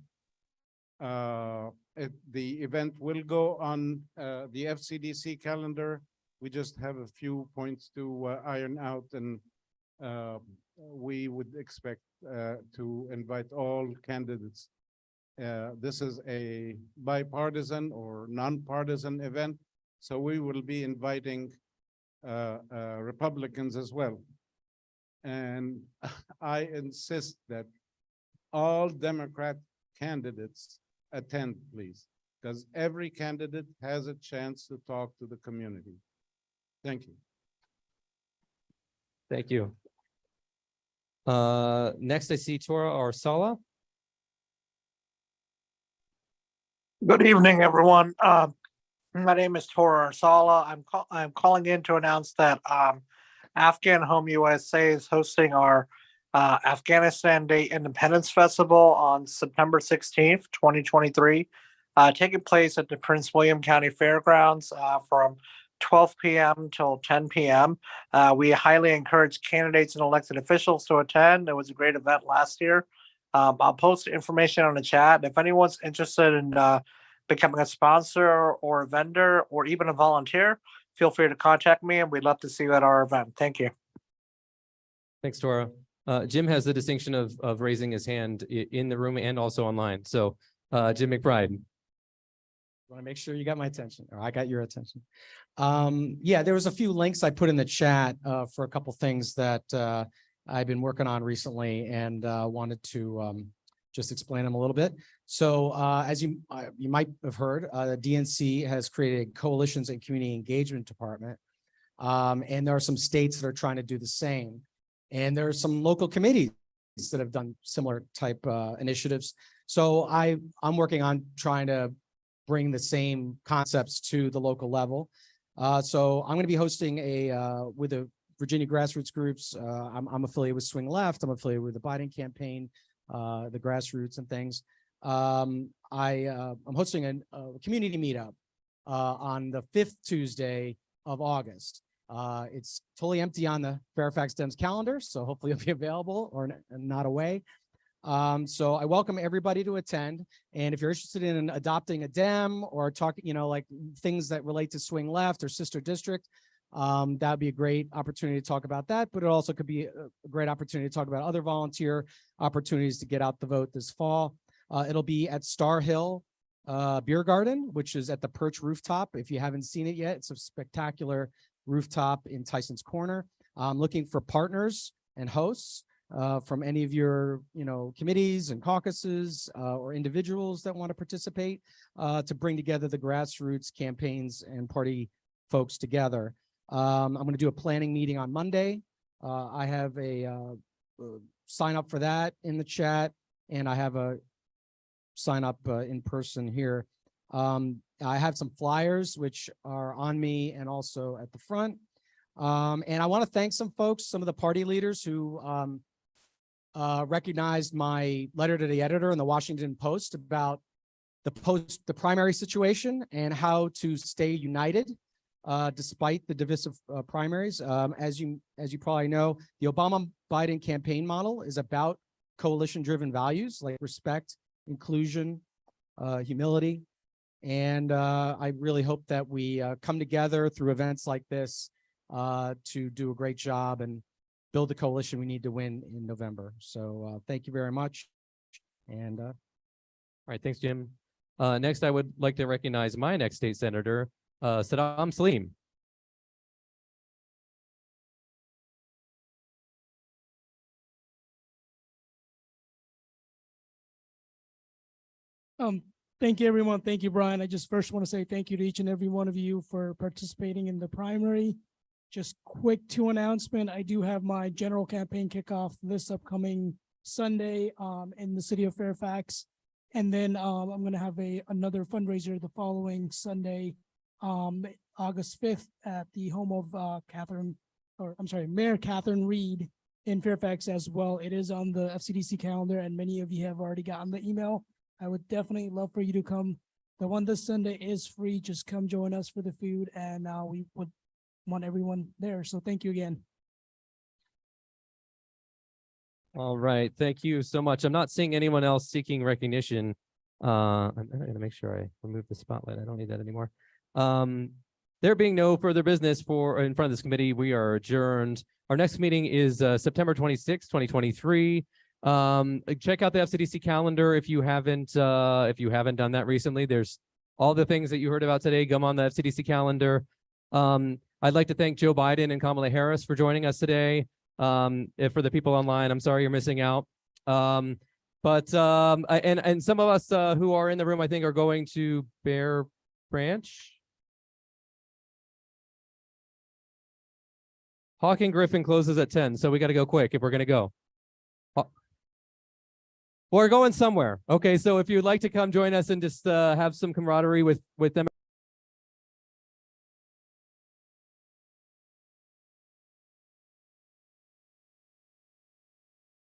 The event will go on the FCDC calendar. We just have a few points to iron out, and we would expect to invite all candidates. This is a bipartisan or nonpartisan event, so we will be inviting Republicans as well. And I insist that all Democrat candidates attend, please, because every candidate has a chance to talk to the community. Thank you. Thank you. Next, I see Tora Arsala. Good evening, everyone. My name is Tora Arsala. I'm calling in to announce that Afghan Home USA is hosting our Afghanistan Day Independence Festival on September 16th, 2023, taking place at the Prince William County Fairgrounds from 12 p.m. till 10 p.m. We highly encourage candidates and elected officials to attend. It was a great event last year. I'll post information on the chat. If anyone's interested in becoming a sponsor or a vendor or even a volunteer, feel free to contact me and we'd love to see you at our event. Thank you. Thanks, Tora. Jim has the distinction of raising his hand in the room and also online. So Jim McBride. Want to make sure you got my attention, or I got your attention. Yeah, there was a few links I put in the chat for a couple things that I've been working on recently, and wanted to just explain them a little bit. So as you might have heard, the DNC has created a Coalitions and Community Engagement Department, and there are some states that are trying to do the same. And there are some local committees that have done similar type initiatives. So I'm working on trying to bring the same concepts to the local level. So I'm going to be hosting with the Virginia grassroots groups. I'm affiliated with Swing Left. I'm affiliated with the Biden campaign, the grassroots and things. I'm hosting a community meetup on the 5th Tuesday of August. It's totally empty on the Fairfax Dems calendar, so hopefully it'll be available or not away. So I welcome everybody to attend. And if you're interested in adopting a Dem or talking, like things that relate to Swing Left or Sister District, that'd be a great opportunity to talk about that. But it also could be a great opportunity to talk about other volunteer opportunities to get out the vote this fall. It'll be at Star Hill Beer Garden, which is at the Perch Rooftop. If you haven't seen it yet, it's a spectacular rooftop in Tyson's Corner. I'm looking for partners and hosts from any of your, committees and caucuses or individuals that want to participate to bring together the grassroots campaigns and party folks together. I'm going to do a planning meeting on Monday. I have a sign up for that in the chat, and I have a sign up in person here. I have some flyers which are on me and also at the front. And I want to thank some folks, some of the party leaders who recognized my letter to the editor in the Washington Post about the primary situation and how to stay united despite the divisive primaries. As you probably know, the Obama-Biden campaign model is about coalition-driven values like respect, inclusion, humility. And I really hope that we come together through events like this to do a great job and build the coalition we need to win in November. So thank you very much. And all right, thanks, Jim. Next, I would like to recognize my next state senator, Saddam Salim. Thank you, everyone. Thank you, Brian. I just first want to say thank you to each and every one of you for participating in the primary. Just quick announcement. I do have my general campaign kickoff this upcoming Sunday in the city of Fairfax. And then I'm going to have another fundraiser the following Sunday, August 5th at the home of Mayor Catherine Reed in Fairfax as well. It is on the FCDC calendar, and many of you have already gotten the email. I would definitely love for you to come. The one this Sunday is free. Just come join us for the food, and we would want everyone there. So thank you again. All right, thank you so much. I'm not seeing anyone else seeking recognition. I'm going to make sure I remove the spotlight. I don't need that anymore. There being no further business in front of this committee, we are adjourned. Our next meeting is September 26, 2023. Check out the FCDC calendar if you haven't done that recently. There's all the things that you heard about today. Come on the FCDC calendar. I'd like to thank Joe Biden and Kamala Harris for joining us today. For the people online, I'm sorry you're missing out. And some of us who are in the room, I think, are going to Bear Branch. Hawking Griffin closes at 10, so we got to go quick if we're going to go. We're going somewhere. Okay, so if you'd like to come join us and just have some camaraderie with them.